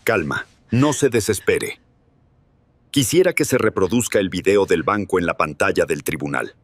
Calma, no se desespere. Quisiera que se reproduzca el video del banco en la pantalla del tribunal.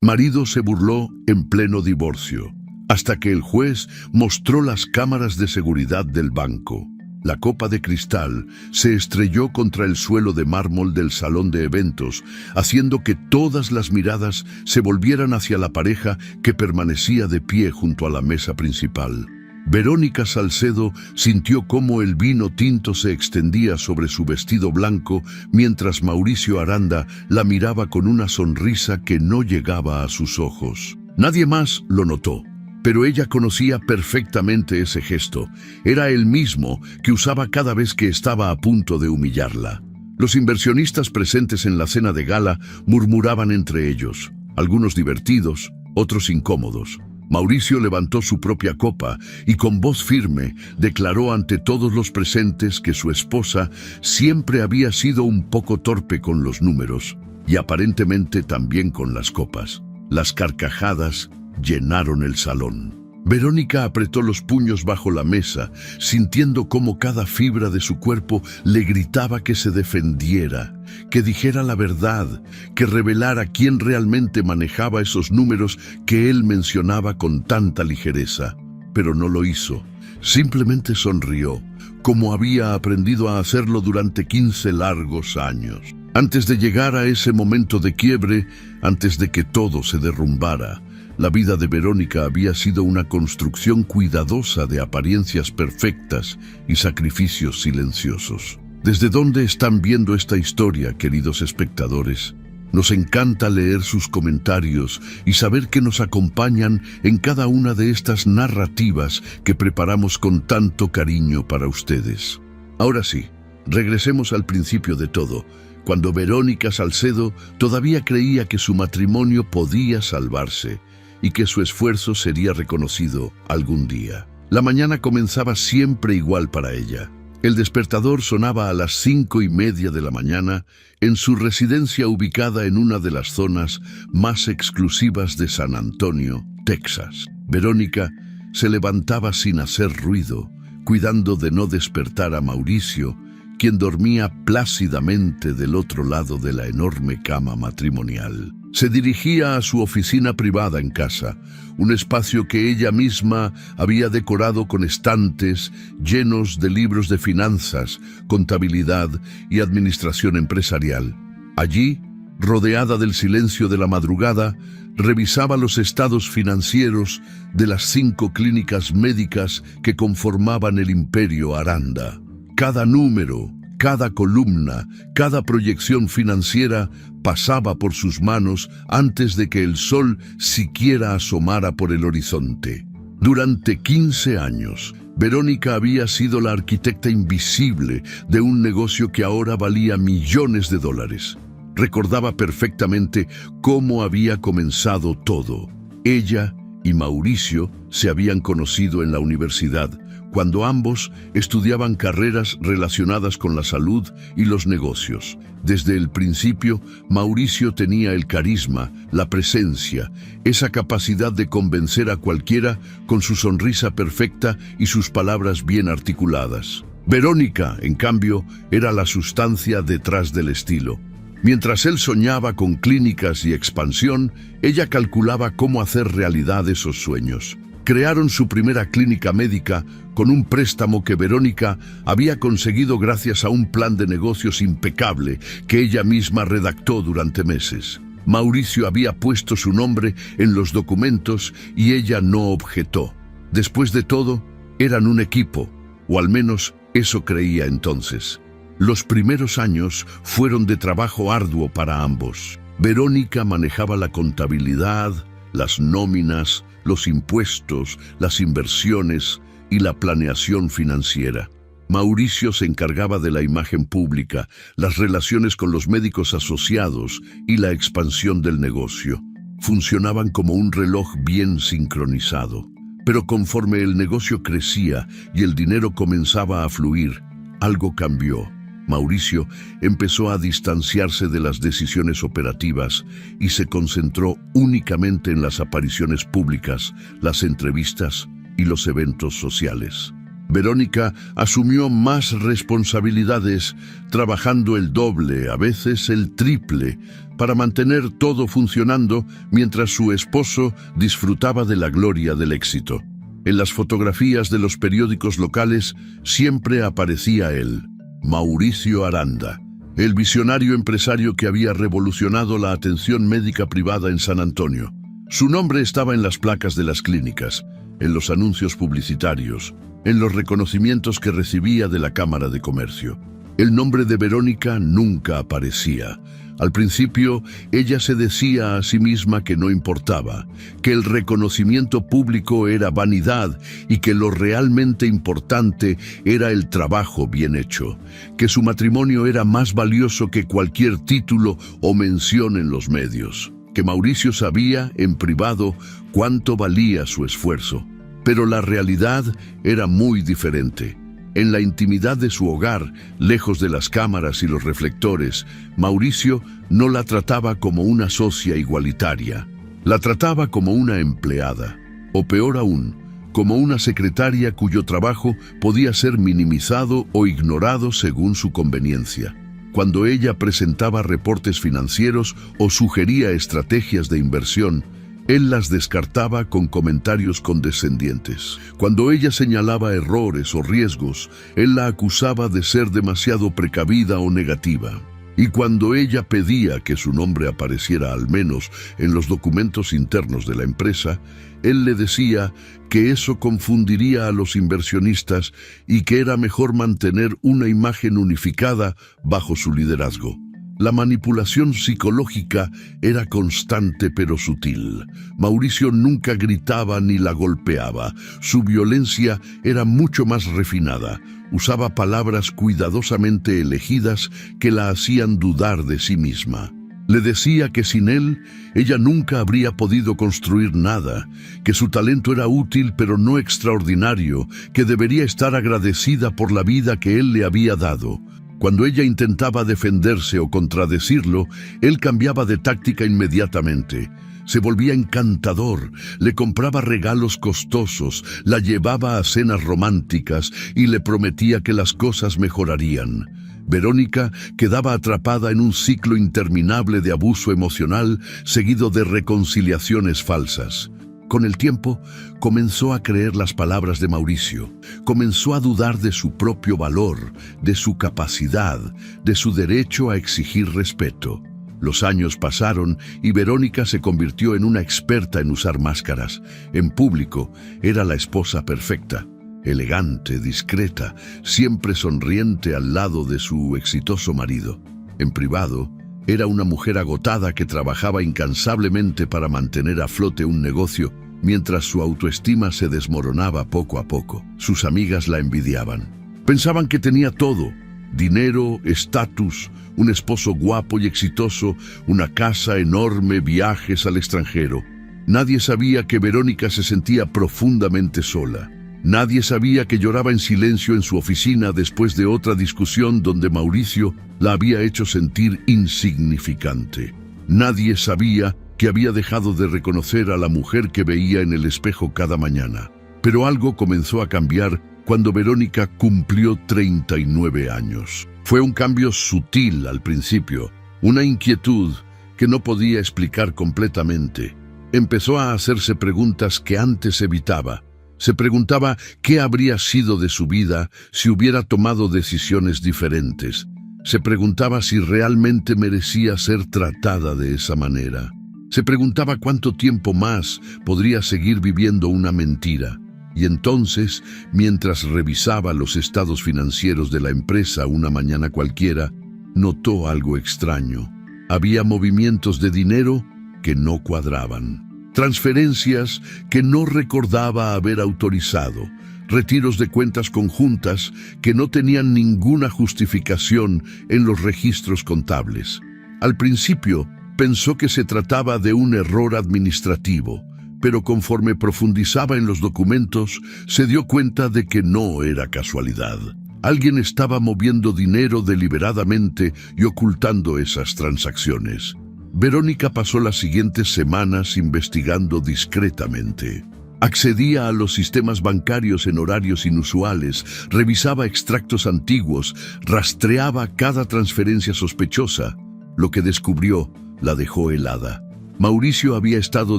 Marido se burló en pleno divorcio, hasta que el juez mostró las cámaras de seguridad del banco. La copa de cristal se estrelló contra el suelo de mármol del salón de eventos, haciendo que todas las miradas se volvieran hacia la pareja que permanecía de pie junto a la mesa principal. Verónica Salcedo sintió cómo el vino tinto se extendía sobre su vestido blanco, mientras Mauricio Aranda la miraba con una sonrisa que no llegaba a sus ojos. Nadie más lo notó, pero ella conocía perfectamente ese gesto. Era el mismo que usaba cada vez que estaba a punto de humillarla. Los inversionistas presentes en la cena de gala murmuraban entre ellos, algunos divertidos, otros incómodos. Mauricio levantó su propia copa y con voz firme declaró ante todos los presentes que su esposa siempre había sido un poco torpe con los números y aparentemente también con las copas. Las carcajadas llenaron el salón. Verónica apretó los puños bajo la mesa, sintiendo cómo cada fibra de su cuerpo le gritaba que se defendiera, que dijera la verdad, que revelara quién realmente manejaba esos números que él mencionaba con tanta ligereza. Pero no lo hizo. Simplemente sonrió, como había aprendido a hacerlo durante 15 largos años. Antes de llegar a ese momento de quiebre, antes de que todo se derrumbara, la vida de Verónica había sido una construcción cuidadosa de apariencias perfectas y sacrificios silenciosos. ¿Desde dónde están viendo esta historia, queridos espectadores? Nos encanta leer sus comentarios y saber que nos acompañan en cada una de estas narrativas que preparamos con tanto cariño para ustedes. Ahora sí, regresemos al principio de todo, cuando Verónica Salcedo todavía creía que su matrimonio podía salvarse y que su esfuerzo sería reconocido algún día. La mañana comenzaba siempre igual para ella. El despertador sonaba a las 5:30 de la mañana en su residencia ubicada en una de las zonas más exclusivas de San Antonio, Texas. Verónica se levantaba sin hacer ruido, cuidando de no despertar a Mauricio, quien dormía plácidamente del otro lado de la enorme cama matrimonial. Se dirigía a su oficina privada en casa, un espacio que ella misma había decorado con estantes llenos de libros de finanzas, contabilidad y administración empresarial. Allí, rodeada del silencio de la madrugada, revisaba los estados financieros de las 5 clínicas médicas que conformaban el imperio Aranda. Cada número, cada columna, cada proyección financiera pasaba por sus manos antes de que el sol siquiera asomara por el horizonte. Durante 15 años, Verónica había sido la arquitecta invisible de un negocio que ahora valía millones de dólares. Recordaba perfectamente cómo había comenzado todo. Ella y Mauricio se habían conocido en la universidad, cuando ambos estudiaban carreras relacionadas con la salud y los negocios. Desde el principio, Mauricio tenía el carisma, la presencia, esa capacidad de convencer a cualquiera con su sonrisa perfecta y sus palabras bien articuladas. Verónica, en cambio, era la sustancia detrás del estilo. Mientras él soñaba con clínicas y expansión, ella calculaba cómo hacer realidad esos sueños. Crearon su primera clínica médica con un préstamo que Verónica había conseguido gracias a un plan de negocios impecable que ella misma redactó durante meses. Mauricio había puesto su nombre en los documentos y ella no objetó. Después de todo, eran un equipo, o al menos eso creía entonces. Los primeros años fueron de trabajo arduo para ambos. Verónica manejaba la contabilidad, las nóminas, los impuestos, las inversiones y la planeación financiera. Mauricio se encargaba de la imagen pública, las relaciones con los médicos asociados y la expansión del negocio. Funcionaban como un reloj bien sincronizado. Pero conforme el negocio crecía y el dinero comenzaba a fluir, algo cambió. Mauricio empezó a distanciarse de las decisiones operativas y se concentró únicamente en las apariciones públicas, las entrevistas y los eventos sociales. Verónica asumió más responsabilidades, trabajando el doble, a veces el triple, para mantener todo funcionando mientras su esposo disfrutaba de la gloria del éxito. En las fotografías de los periódicos locales siempre aparecía él, Mauricio Aranda, el visionario empresario que había revolucionado la atención médica privada en San Antonio. Su nombre estaba en las placas de las clínicas, en los anuncios publicitarios, en los reconocimientos que recibía de la Cámara de Comercio. El nombre de Verónica nunca aparecía. Al principio, ella se decía a sí misma que no importaba, que el reconocimiento público era vanidad y que lo realmente importante era el trabajo bien hecho, que su matrimonio era más valioso que cualquier título o mención en los medios, que Mauricio sabía, en privado, cuánto valía su esfuerzo. Pero la realidad era muy diferente. En la intimidad de su hogar, lejos de las cámaras y los reflectores, Mauricio no la trataba como una socia igualitaria. La trataba como una empleada, o peor aún, como una secretaria cuyo trabajo podía ser minimizado o ignorado según su conveniencia. Cuando ella presentaba reportes financieros o sugería estrategias de inversión, él las descartaba con comentarios condescendientes. Cuando ella señalaba errores o riesgos, él la acusaba de ser demasiado precavida o negativa. Y cuando ella pedía que su nombre apareciera al menos en los documentos internos de la empresa, él le decía que eso confundiría a los inversionistas y que era mejor mantener una imagen unificada bajo su liderazgo. La manipulación psicológica era constante pero sutil. Mauricio nunca gritaba ni la golpeaba. Su violencia era mucho más refinada. Usaba palabras cuidadosamente elegidas que la hacían dudar de sí misma. Le decía que sin él, ella nunca habría podido construir nada, que su talento era útil pero no extraordinario, que debería estar agradecida por la vida que él le había dado. Cuando ella intentaba defenderse o contradecirlo, él cambiaba de táctica inmediatamente. Se volvía encantador, le compraba regalos costosos, la llevaba a cenas románticas y le prometía que las cosas mejorarían. Verónica quedaba atrapada en un ciclo interminable de abuso emocional seguido de reconciliaciones falsas. Con el tiempo, comenzó a creer las palabras de Mauricio. Comenzó a dudar de su propio valor, de su capacidad, de su derecho a exigir respeto. Los años pasaron y Verónica se convirtió en una experta en usar máscaras. En público, era la esposa perfecta, elegante, discreta, siempre sonriente al lado de su exitoso marido. En privado, era una mujer agotada que trabajaba incansablemente para mantener a flote un negocio, mientras su autoestima se desmoronaba poco a poco. Sus amigas la envidiaban. Pensaban que tenía todo: dinero, estatus, un esposo guapo y exitoso, una casa enorme, viajes al extranjero. Nadie sabía que Verónica se sentía profundamente sola. Nadie sabía que lloraba en silencio en su oficina después de otra discusión donde Mauricio la había hecho sentir insignificante. Nadie sabía que había dejado de reconocer a la mujer que veía en el espejo cada mañana. Pero algo comenzó a cambiar cuando Verónica cumplió 39 años. Fue un cambio sutil al principio, una inquietud que no podía explicar completamente. Empezó a hacerse preguntas que antes evitaba. Se preguntaba qué habría sido de su vida si hubiera tomado decisiones diferentes. Se preguntaba si realmente merecía ser tratada de esa manera. Se preguntaba cuánto tiempo más podría seguir viviendo una mentira. Y entonces, mientras revisaba los estados financieros de la empresa una mañana cualquiera, notó algo extraño. Había movimientos de dinero que no cuadraban. Transferencias que no recordaba haber autorizado, retiros de cuentas conjuntas que no tenían ninguna justificación en los registros contables. Al principio pensó que se trataba de un error administrativo, pero conforme profundizaba en los documentos, se dio cuenta de que no era casualidad. Alguien estaba moviendo dinero deliberadamente y ocultando esas transacciones. Verónica pasó las siguientes semanas investigando discretamente. Accedía a los sistemas bancarios en horarios inusuales, revisaba extractos antiguos, rastreaba cada transferencia sospechosa. Lo que descubrió la dejó helada. Mauricio había estado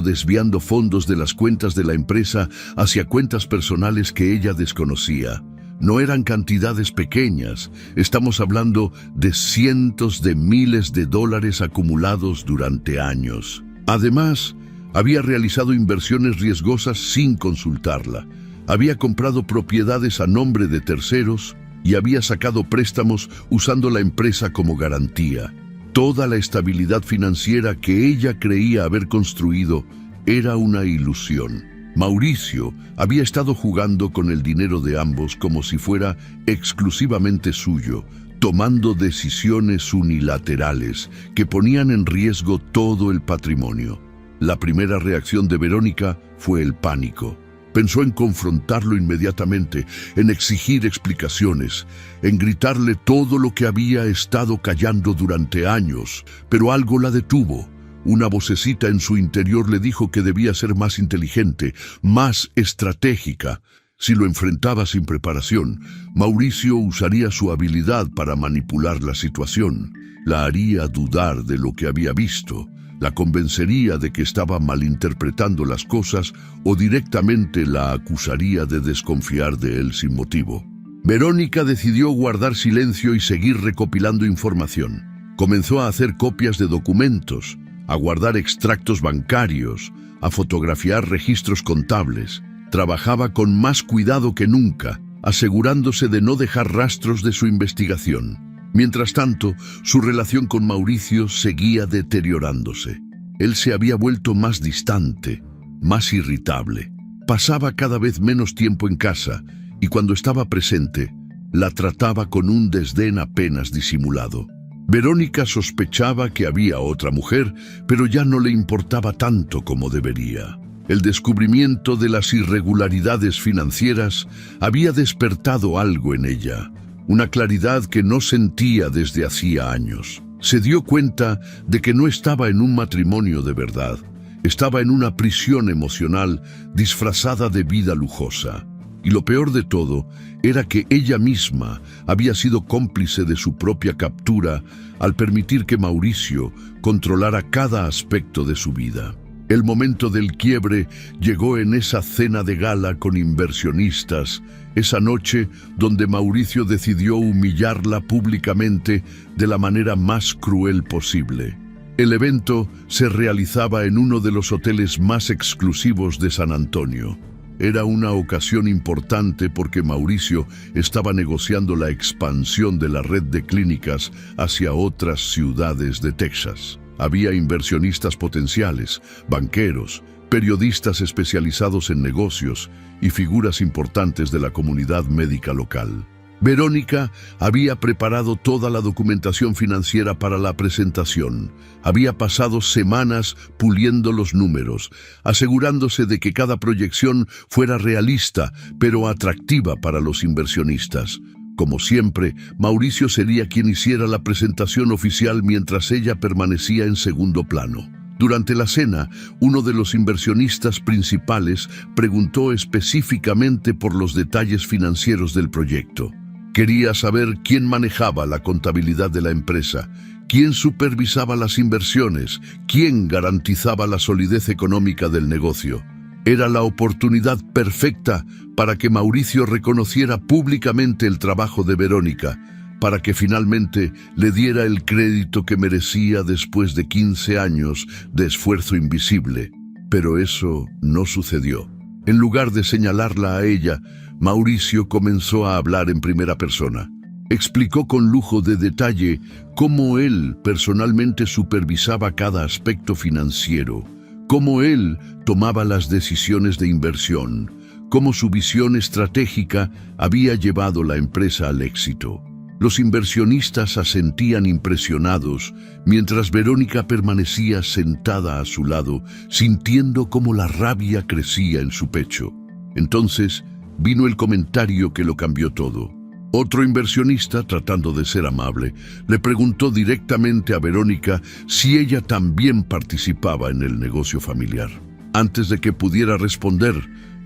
desviando fondos de las cuentas de la empresa hacia cuentas personales que ella desconocía. No eran cantidades pequeñas, estamos hablando de cientos de miles de dólares acumulados durante años. Además, había realizado inversiones riesgosas sin consultarla. Había comprado propiedades a nombre de terceros y había sacado préstamos usando la empresa como garantía. Toda la estabilidad financiera que ella creía haber construido era una ilusión. Mauricio había estado jugando con el dinero de ambos como si fuera exclusivamente suyo, tomando decisiones unilaterales que ponían en riesgo todo el patrimonio. La primera reacción de Verónica fue el pánico. Pensó en confrontarlo inmediatamente, en exigir explicaciones, en gritarle todo lo que había estado callando durante años, pero algo la detuvo. Una vocecita en su interior le dijo que debía ser más inteligente, más estratégica. Si lo enfrentaba sin preparación, Mauricio usaría su habilidad para manipular la situación. La haría dudar de lo que había visto. La convencería de que estaba malinterpretando las cosas o directamente la acusaría de desconfiar de él sin motivo. Verónica decidió guardar silencio y seguir recopilando información. Comenzó a hacer copias de documentos, a guardar extractos bancarios, a fotografiar registros contables. Trabajaba con más cuidado que nunca, asegurándose de no dejar rastros de su investigación. Mientras tanto, su relación con Mauricio seguía deteriorándose. Él se había vuelto más distante, más irritable. Pasaba cada vez menos tiempo en casa y cuando estaba presente, la trataba con un desdén apenas disimulado. Verónica sospechaba que había otra mujer, pero ya no le importaba tanto como debería. El descubrimiento de las irregularidades financieras había despertado algo en ella. Una claridad que no sentía desde hacía años. Se dio cuenta de que no estaba en un matrimonio de verdad. Estaba en una prisión emocional disfrazada de vida lujosa. Y lo peor de todo era que ella misma había sido cómplice de su propia captura al permitir que Mauricio controlara cada aspecto de su vida. El momento del quiebre llegó en esa cena de gala con inversionistas, esa noche donde Mauricio decidió humillarla públicamente de la manera más cruel posible. El evento se realizaba en uno de los hoteles más exclusivos de San Antonio. Era una ocasión importante porque Mauricio estaba negociando la expansión de la red de clínicas hacia otras ciudades de Texas. Había inversionistas potenciales, banqueros, periodistas especializados en negocios y figuras importantes de la comunidad médica local. Verónica había preparado toda la documentación financiera para la presentación. Había pasado semanas puliendo los números, asegurándose de que cada proyección fuera realista, pero atractiva para los inversionistas. Como siempre, Mauricio sería quien hiciera la presentación oficial mientras ella permanecía en segundo plano. Durante la cena, uno de los inversionistas principales preguntó específicamente por los detalles financieros del proyecto. Quería saber quién manejaba la contabilidad de la empresa, quién supervisaba las inversiones, quién garantizaba la solidez económica del negocio. Era la oportunidad perfecta para que Mauricio reconociera públicamente el trabajo de Verónica, para que finalmente le diera el crédito que merecía después de 15 años de esfuerzo invisible. Pero eso no sucedió. En lugar de señalarla a ella, Mauricio comenzó a hablar en primera persona. Explicó con lujo de detalle cómo él personalmente supervisaba cada aspecto financiero, cómo él tomaba las decisiones de inversión, cómo su visión estratégica había llevado la empresa al éxito. Los inversionistas asentían impresionados, mientras Verónica permanecía sentada a su lado, sintiendo cómo la rabia crecía en su pecho. Entonces vino el comentario que lo cambió todo. Otro inversionista, tratando de ser amable, le preguntó directamente a Verónica si ella también participaba en el negocio familiar. Antes de que pudiera responder,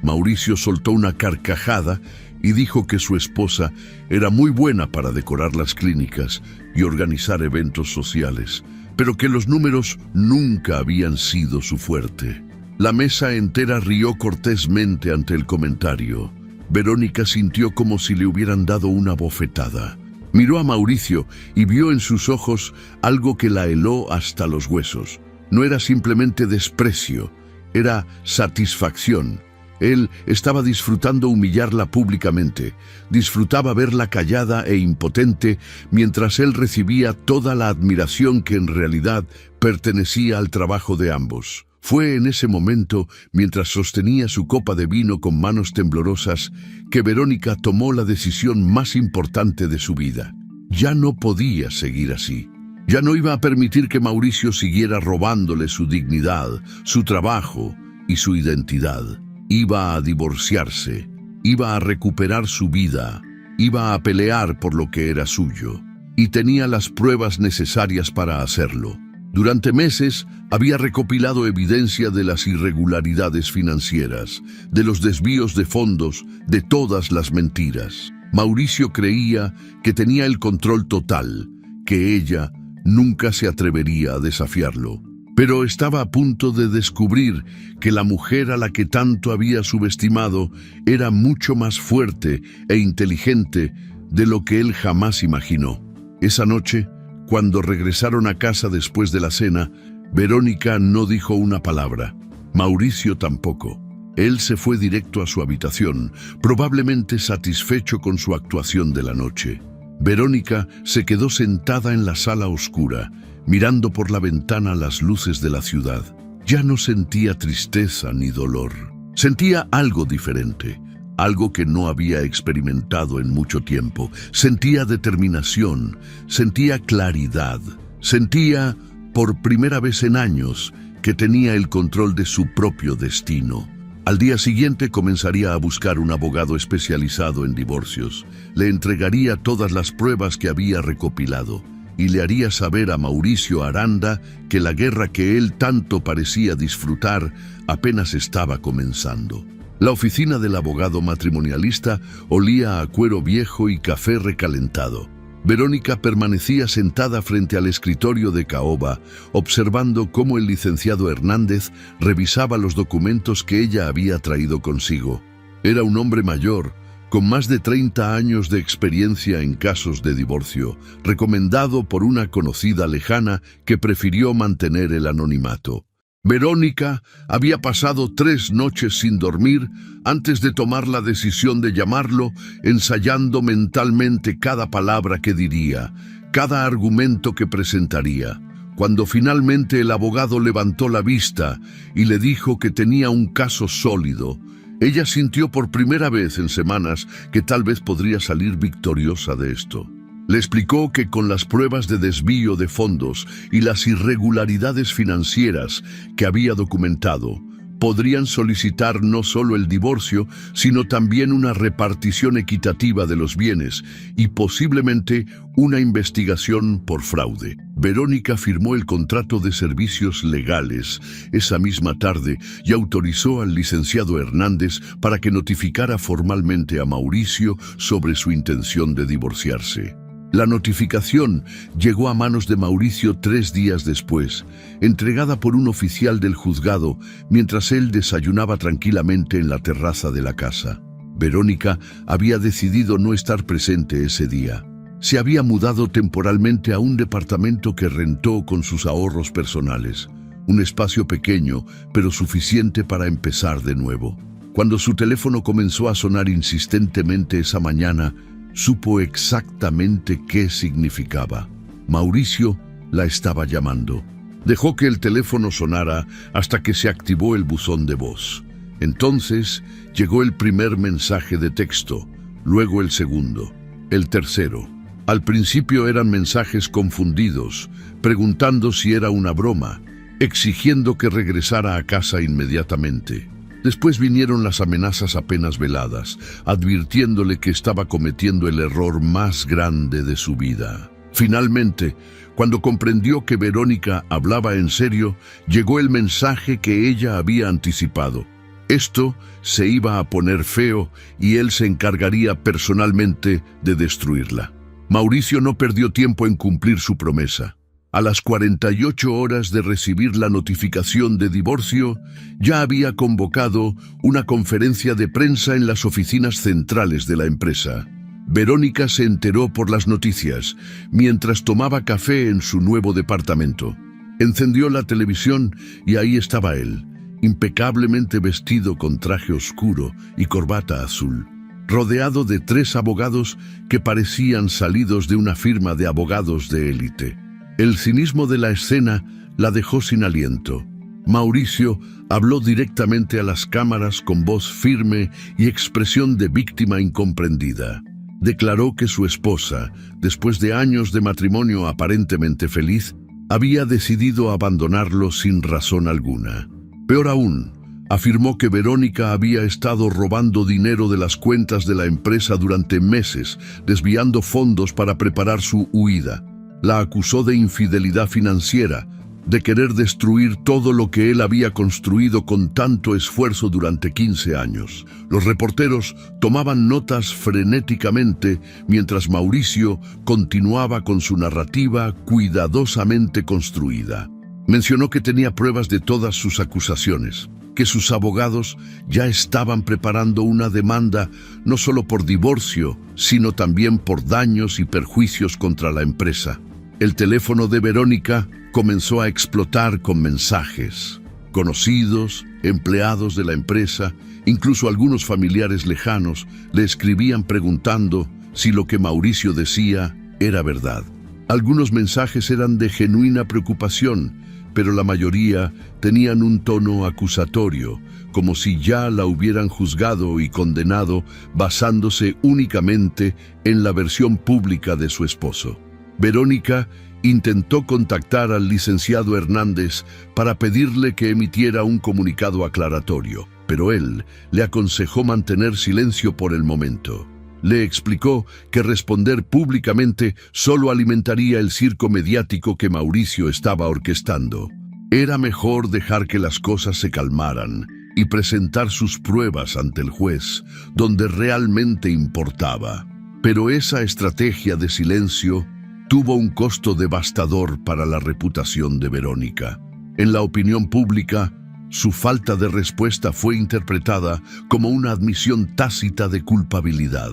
Mauricio soltó una carcajada y dijo que su esposa era muy buena para decorar las clínicas y organizar eventos sociales, pero que los números nunca habían sido su fuerte. La mesa entera rió cortésmente ante el comentario. Verónica sintió como si le hubieran dado una bofetada. Miró a Mauricio y vio en sus ojos algo que la heló hasta los huesos. No era simplemente desprecio, era satisfacción. Él estaba disfrutando humillarla públicamente, disfrutaba verla callada e impotente mientras él recibía toda la admiración que en realidad pertenecía al trabajo de ambos. Fue en ese momento, mientras sostenía su copa de vino con manos temblorosas, que Verónica tomó la decisión más importante de su vida. Ya no podía seguir así. Ya no iba a permitir que Mauricio siguiera robándole su dignidad, su trabajo y su identidad. Iba a divorciarse, iba a recuperar su vida, iba a pelear por lo que era suyo, y tenía las pruebas necesarias para hacerlo. Durante meses había recopilado evidencia de las irregularidades financieras, de los desvíos de fondos, de todas las mentiras. Mauricio creía que tenía el control total, que ella nunca se atrevería a desafiarlo. Pero estaba a punto de descubrir que la mujer a la que tanto había subestimado era mucho más fuerte e inteligente de lo que él jamás imaginó. Esa noche, cuando regresaron a casa después de la cena, Verónica no dijo una palabra. Mauricio tampoco. Él se fue directo a su habitación, probablemente satisfecho con su actuación de la noche. Verónica se quedó sentada en la sala oscura, mirando por la ventana las luces de la ciudad. Ya no sentía tristeza ni dolor. Sentía algo diferente, algo que no había experimentado en mucho tiempo. Sentía determinación, sentía claridad, sentía, por primera vez en años, que tenía el control de su propio destino. Al día siguiente comenzaría a buscar un abogado especializado en divorcios. Le entregaría todas las pruebas que había recopilado y le haría saber a Mauricio Aranda que la guerra que él tanto parecía disfrutar apenas estaba comenzando. La oficina del abogado matrimonialista olía a cuero viejo y café recalentado. Verónica permanecía sentada frente al escritorio de caoba, observando cómo el licenciado Hernández revisaba los documentos que ella había traído consigo. Era un hombre mayor, con más de 30 años de experiencia en casos de divorcio, recomendado por una conocida lejana que prefirió mantener el anonimato. Verónica había pasado 3 noches sin dormir antes de tomar la decisión de llamarlo, ensayando mentalmente cada palabra que diría, cada argumento que presentaría. Cuando finalmente el abogado levantó la vista y le dijo que tenía un caso sólido, ella sintió por primera vez en semanas que tal vez podría salir victoriosa de esto. Le explicó que con las pruebas de desvío de fondos y las irregularidades financieras que había documentado, podrían solicitar no solo el divorcio, sino también una repartición equitativa de los bienes y posiblemente una investigación por fraude. Verónica firmó el contrato de servicios legales esa misma tarde y autorizó al licenciado Hernández para que notificara formalmente a Mauricio sobre su intención de divorciarse. La notificación llegó a manos de Mauricio 3 días después, entregada por un oficial del juzgado mientras él desayunaba tranquilamente en la terraza de la casa. Verónica había decidido no estar presente ese día. Se había mudado temporalmente a un departamento que rentó con sus ahorros personales, un espacio pequeño, pero suficiente para empezar de nuevo. Cuando su teléfono comenzó a sonar insistentemente esa mañana, supo exactamente qué significaba. Mauricio la estaba llamando. Dejó que el teléfono sonara hasta que se activó el buzón de voz. Entonces llegó el primer mensaje de texto, luego el segundo, el tercero. Al principio eran mensajes confundidos, preguntando si era una broma, exigiendo que regresara a casa inmediatamente. Después vinieron las amenazas apenas veladas, advirtiéndole que estaba cometiendo el error más grande de su vida. Finalmente, cuando comprendió que Verónica hablaba en serio, llegó el mensaje que ella había anticipado. Esto se iba a poner feo y él se encargaría personalmente de destruirla. Mauricio no perdió tiempo en cumplir su promesa. A las 48 horas de recibir la notificación de divorcio, ya había convocado una conferencia de prensa en las oficinas centrales de la empresa. Verónica se enteró por las noticias mientras tomaba café en su nuevo departamento. Encendió la televisión y ahí estaba él, impecablemente vestido con traje oscuro y corbata azul, rodeado de 3 abogados que parecían salidos de una firma de abogados de élite. El cinismo de la escena la dejó sin aliento. Mauricio habló directamente a las cámaras con voz firme y expresión de víctima incomprendida. Declaró que su esposa, después de años de matrimonio aparentemente feliz, había decidido abandonarlo sin razón alguna. Peor aún, afirmó que Verónica había estado robando dinero de las cuentas de la empresa durante meses, desviando fondos para preparar su huida. La acusó de infidelidad financiera, de querer destruir todo lo que él había construido con tanto esfuerzo durante 15 años. Los reporteros tomaban notas frenéticamente mientras Mauricio continuaba con su narrativa cuidadosamente construida. Mencionó que tenía pruebas de todas sus acusaciones, que sus abogados ya estaban preparando una demanda no solo por divorcio, sino también por daños y perjuicios contra la empresa. El teléfono de Verónica comenzó a explotar con mensajes. Conocidos, empleados de la empresa, incluso algunos familiares lejanos, le escribían preguntando si lo que Mauricio decía era verdad. Algunos mensajes eran de genuina preocupación, pero la mayoría tenían un tono acusatorio, como si ya la hubieran juzgado y condenado basándose únicamente en la versión pública de su esposo. Verónica intentó contactar al licenciado Hernández para pedirle que emitiera un comunicado aclaratorio, pero él le aconsejó mantener silencio por el momento. Le explicó que responder públicamente solo alimentaría el circo mediático que Mauricio estaba orquestando. Era mejor dejar que las cosas se calmaran y presentar sus pruebas ante el juez, donde realmente importaba. Pero esa estrategia de silencio tuvo un costo devastador para la reputación de Verónica. En la opinión pública, su falta de respuesta fue interpretada como una admisión tácita de culpabilidad.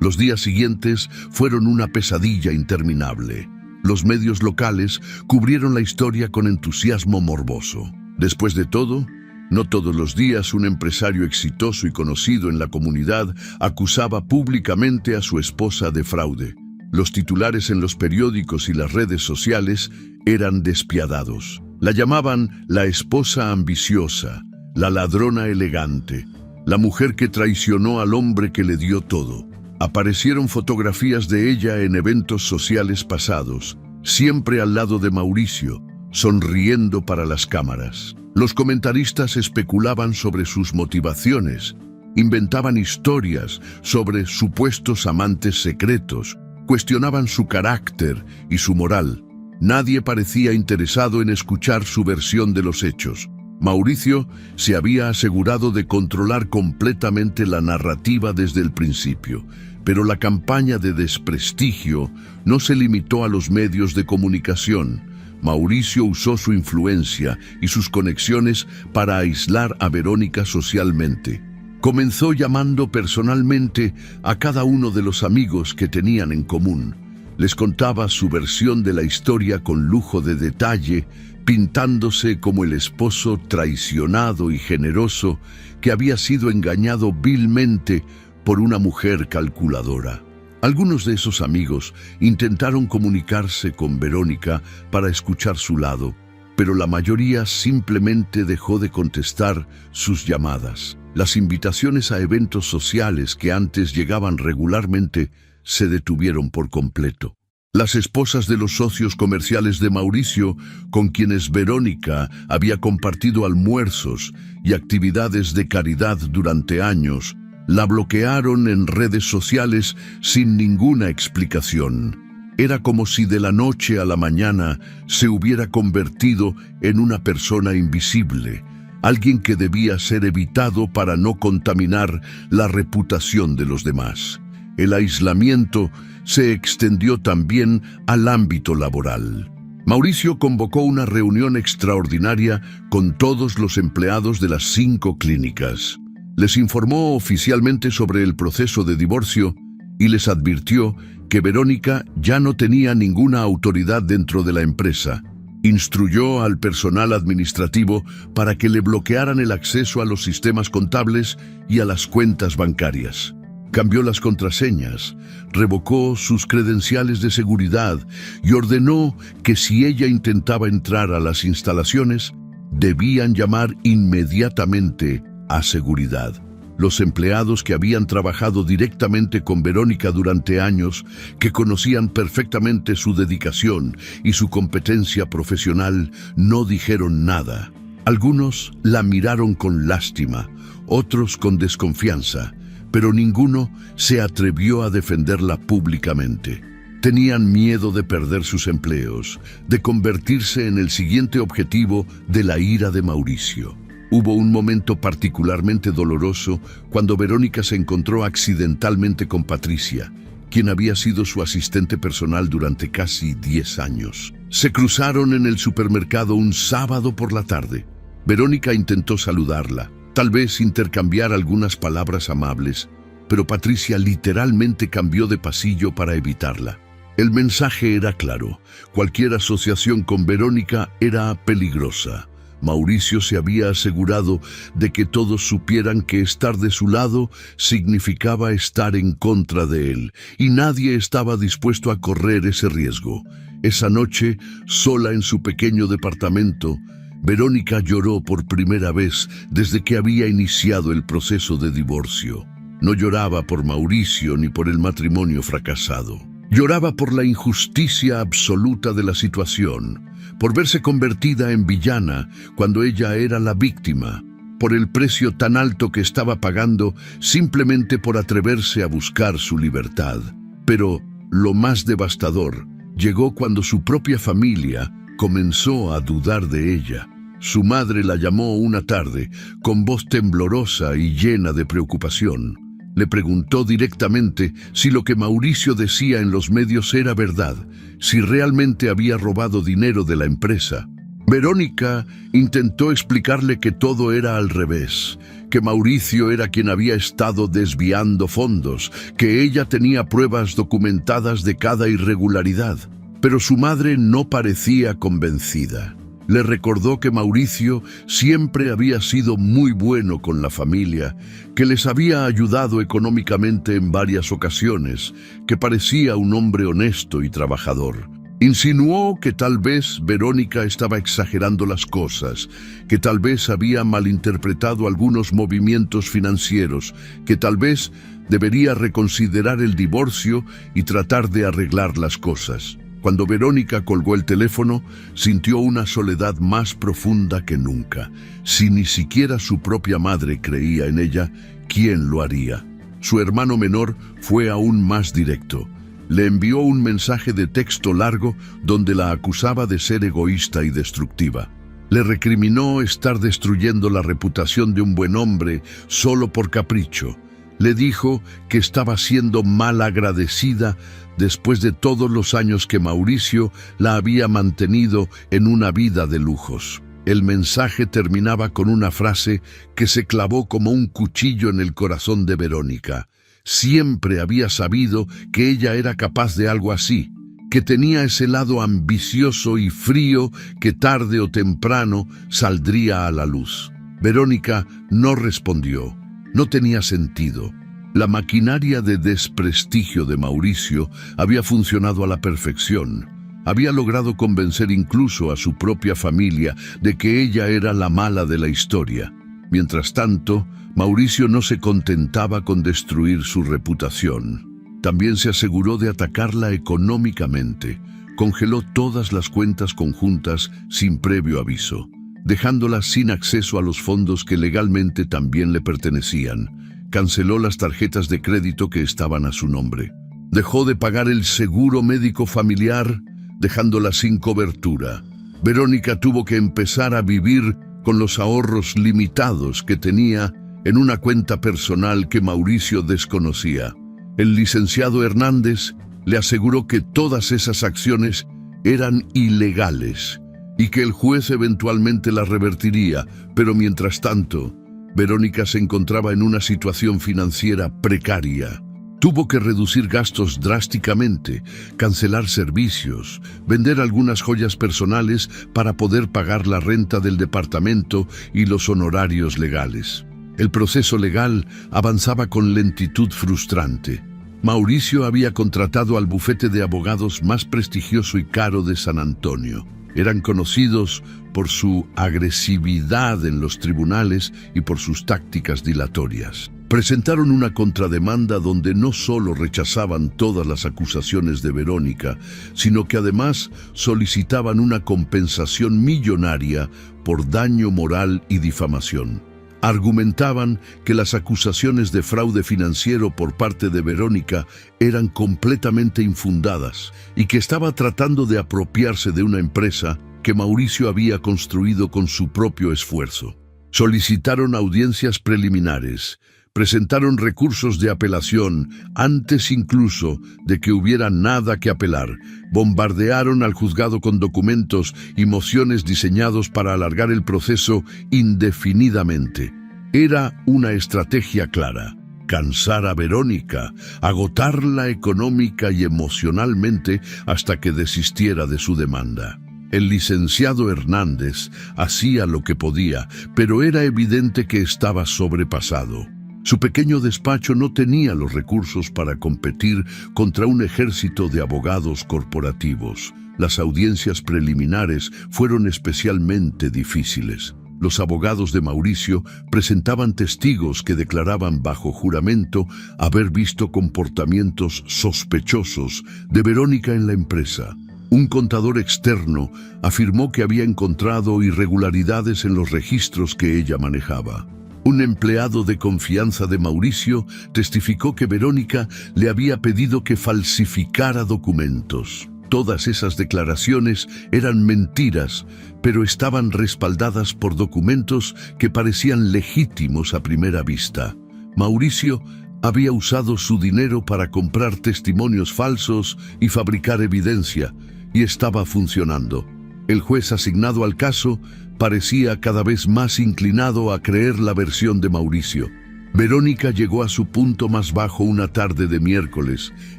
Los días siguientes fueron una pesadilla interminable. Los medios locales cubrieron la historia con entusiasmo morboso. Después de todo, no todos los días un empresario exitoso y conocido en la comunidad acusaba públicamente a su esposa de fraude. Los titulares en los periódicos y las redes sociales eran despiadados. La llamaban la esposa ambiciosa, la ladrona elegante, la mujer que traicionó al hombre que le dio todo. Aparecieron fotografías de ella en eventos sociales pasados, siempre al lado de Mauricio, sonriendo para las cámaras. Los comentaristas especulaban sobre sus motivaciones, inventaban historias sobre supuestos amantes secretos, cuestionaban su carácter y su moral. Nadie parecía interesado en escuchar su versión de los hechos. Mauricio se había asegurado de controlar completamente la narrativa desde el principio, pero la campaña de desprestigio no se limitó a los medios de comunicación. Mauricio usó su influencia y sus conexiones para aislar a Verónica socialmente. Comenzó llamando personalmente a cada uno de los amigos que tenían en común. Les contaba su versión de la historia con lujo de detalle, pintándose como el esposo traicionado y generoso que había sido engañado vilmente por una mujer calculadora. Algunos de esos amigos intentaron comunicarse con Verónica para escuchar su lado, pero la mayoría simplemente dejó de contestar sus llamadas. Las invitaciones a eventos sociales que antes llegaban regularmente se detuvieron por completo. Las esposas de los socios comerciales de Mauricio, con quienes Verónica había compartido almuerzos y actividades de caridad durante años, la bloquearon en redes sociales sin ninguna explicación. Era como si de la noche a la mañana se hubiera convertido en una persona invisible, alguien que debía ser evitado para no contaminar la reputación de los demás. El aislamiento se extendió también al ámbito laboral. Mauricio convocó una reunión extraordinaria con todos los empleados de las 5 clínicas. Les informó oficialmente sobre el proceso de divorcio y les advirtió que Verónica ya no tenía ninguna autoridad dentro de la empresa. Instruyó al personal administrativo para que le bloquearan el acceso a los sistemas contables y a las cuentas bancarias. Cambió las contraseñas, revocó sus credenciales de seguridad y ordenó que si ella intentaba entrar a las instalaciones, debían llamar inmediatamente a seguridad. Los empleados que habían trabajado directamente con Verónica durante años, que conocían perfectamente su dedicación y su competencia profesional, no dijeron nada. Algunos la miraron con lástima, otros con desconfianza, pero ninguno se atrevió a defenderla públicamente. Tenían miedo de perder sus empleos, de convertirse en el siguiente objetivo de la ira de Mauricio. Hubo un momento particularmente doloroso cuando Verónica se encontró accidentalmente con Patricia, quien había sido su asistente personal durante casi 10 años. Se cruzaron en el supermercado un sábado por la tarde. Verónica intentó saludarla, tal vez intercambiar algunas palabras amables, pero Patricia literalmente cambió de pasillo para evitarla. El mensaje era claro: cualquier asociación con Verónica era peligrosa. Mauricio se había asegurado de que todos supieran que estar de su lado significaba estar en contra de él, y nadie estaba dispuesto a correr ese riesgo. Esa noche, sola en su pequeño departamento, Verónica lloró por primera vez desde que había iniciado el proceso de divorcio. No lloraba por Mauricio ni por el matrimonio fracasado. Lloraba por la injusticia absoluta de la situación, por verse convertida en villana cuando ella era la víctima, por el precio tan alto que estaba pagando simplemente por atreverse a buscar su libertad. Pero lo más devastador llegó cuando su propia familia comenzó a dudar de ella. Su madre la llamó una tarde con voz temblorosa y llena de preocupación. Le preguntó directamente si lo que Mauricio decía en los medios era verdad, si realmente había robado dinero de la empresa. Verónica intentó explicarle que todo era al revés, que Mauricio era quien había estado desviando fondos, que ella tenía pruebas documentadas de cada irregularidad. Pero su madre no parecía convencida. Le recordó que Mauricio siempre había sido muy bueno con la familia, que les había ayudado económicamente en varias ocasiones, que parecía un hombre honesto y trabajador. Insinuó que tal vez Verónica estaba exagerando las cosas, que tal vez había malinterpretado algunos movimientos financieros, que tal vez debería reconsiderar el divorcio y tratar de arreglar las cosas. Cuando Verónica colgó el teléfono, sintió una soledad más profunda que nunca. Si ni siquiera su propia madre creía en ella, ¿quién lo haría? Su hermano menor fue aún más directo. Le envió un mensaje de texto largo donde la acusaba de ser egoísta y destructiva. Le recriminó estar destruyendo la reputación de un buen hombre solo por capricho. Le dijo que estaba siendo mal agradecida después de todos los años que Mauricio la había mantenido en una vida de lujos. El mensaje terminaba con una frase que se clavó como un cuchillo en el corazón de Verónica. Siempre había sabido que ella era capaz de algo así, que tenía ese lado ambicioso y frío que tarde o temprano saldría a la luz. Verónica no respondió. No tenía sentido. La maquinaria de desprestigio de Mauricio había funcionado a la perfección. Había logrado convencer incluso a su propia familia de que ella era la mala de la historia. Mientras tanto, Mauricio no se contentaba con destruir su reputación. También se aseguró de atacarla económicamente. Congeló todas las cuentas conjuntas sin previo aviso, dejándola sin acceso a los fondos que legalmente también le pertenecían. Canceló las tarjetas de crédito que estaban a su nombre. Dejó de pagar el seguro médico familiar, dejándola sin cobertura. Verónica tuvo que empezar a vivir con los ahorros limitados que tenía en una cuenta personal que Mauricio desconocía. El licenciado Hernández le aseguró que todas esas acciones eran ilegales y que el juez eventualmente las revertiría, pero mientras tanto, Verónica se encontraba en una situación financiera precaria. Tuvo que reducir gastos drásticamente, cancelar servicios, vender algunas joyas personales para poder pagar la renta del departamento y los honorarios legales. El proceso legal avanzaba con lentitud frustrante. Mauricio había contratado al bufete de abogados más prestigioso y caro de San Antonio. Eran conocidos por su agresividad en los tribunales y por sus tácticas dilatorias. Presentaron una contrademanda donde no solo rechazaban todas las acusaciones de Verónica, sino que además solicitaban una compensación millonaria por daño moral y difamación. Argumentaban que las acusaciones de fraude financiero por parte de Verónica eran completamente infundadas y que estaba tratando de apropiarse de una empresa que Mauricio había construido con su propio esfuerzo. Solicitaron audiencias preliminares, presentaron recursos de apelación antes incluso de que hubiera nada que apelar, bombardearon al juzgado con documentos y mociones diseñados para alargar el proceso indefinidamente. Era una estrategia clara: cansar a Verónica, agotarla económica y emocionalmente hasta que desistiera de su demanda. El licenciado Hernández hacía lo que podía, pero era evidente que estaba sobrepasado. Su pequeño despacho no tenía los recursos para competir contra un ejército de abogados corporativos. Las audiencias preliminares fueron especialmente difíciles. Los abogados de Mauricio presentaban testigos que declaraban bajo juramento haber visto comportamientos sospechosos de Verónica en la empresa. Un contador externo afirmó que había encontrado irregularidades en los registros que ella manejaba. Un empleado de confianza de Mauricio testificó que Verónica le había pedido que falsificara documentos. Todas esas declaraciones eran mentiras, pero estaban respaldadas por documentos que parecían legítimos a primera vista. Mauricio había usado su dinero para comprar testimonios falsos y fabricar evidencia, y estaba funcionando. El juez asignado al caso parecía cada vez más inclinado a creer la versión de Mauricio. Verónica llegó a su punto más bajo una tarde de miércoles,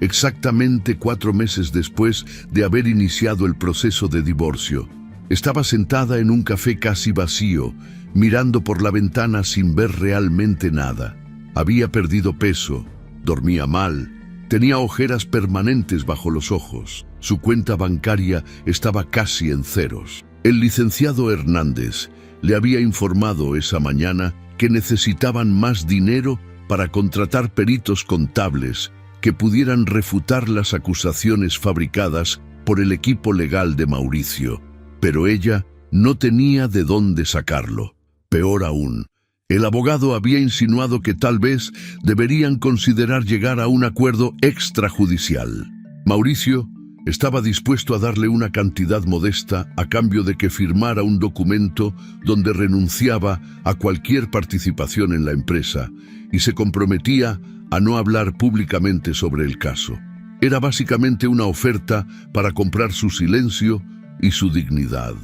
exactamente 4 meses después de haber iniciado el proceso de divorcio. Estaba sentada en un café casi vacío, mirando por la ventana sin ver realmente nada. Había perdido peso, dormía mal, tenía ojeras permanentes bajo los ojos. Su cuenta bancaria estaba casi en ceros. El licenciado Hernández le había informado esa mañana que necesitaban más dinero para contratar peritos contables que pudieran refutar las acusaciones fabricadas por el equipo legal de Mauricio. Pero ella no tenía de dónde sacarlo. Peor aún, el abogado había insinuado que tal vez deberían considerar llegar a un acuerdo extrajudicial. Mauricio estaba dispuesto a darle una cantidad modesta a cambio de que firmara un documento donde renunciaba a cualquier participación en la empresa y se comprometía a no hablar públicamente sobre el caso. Era básicamente una oferta para comprar su silencio y su dignidad.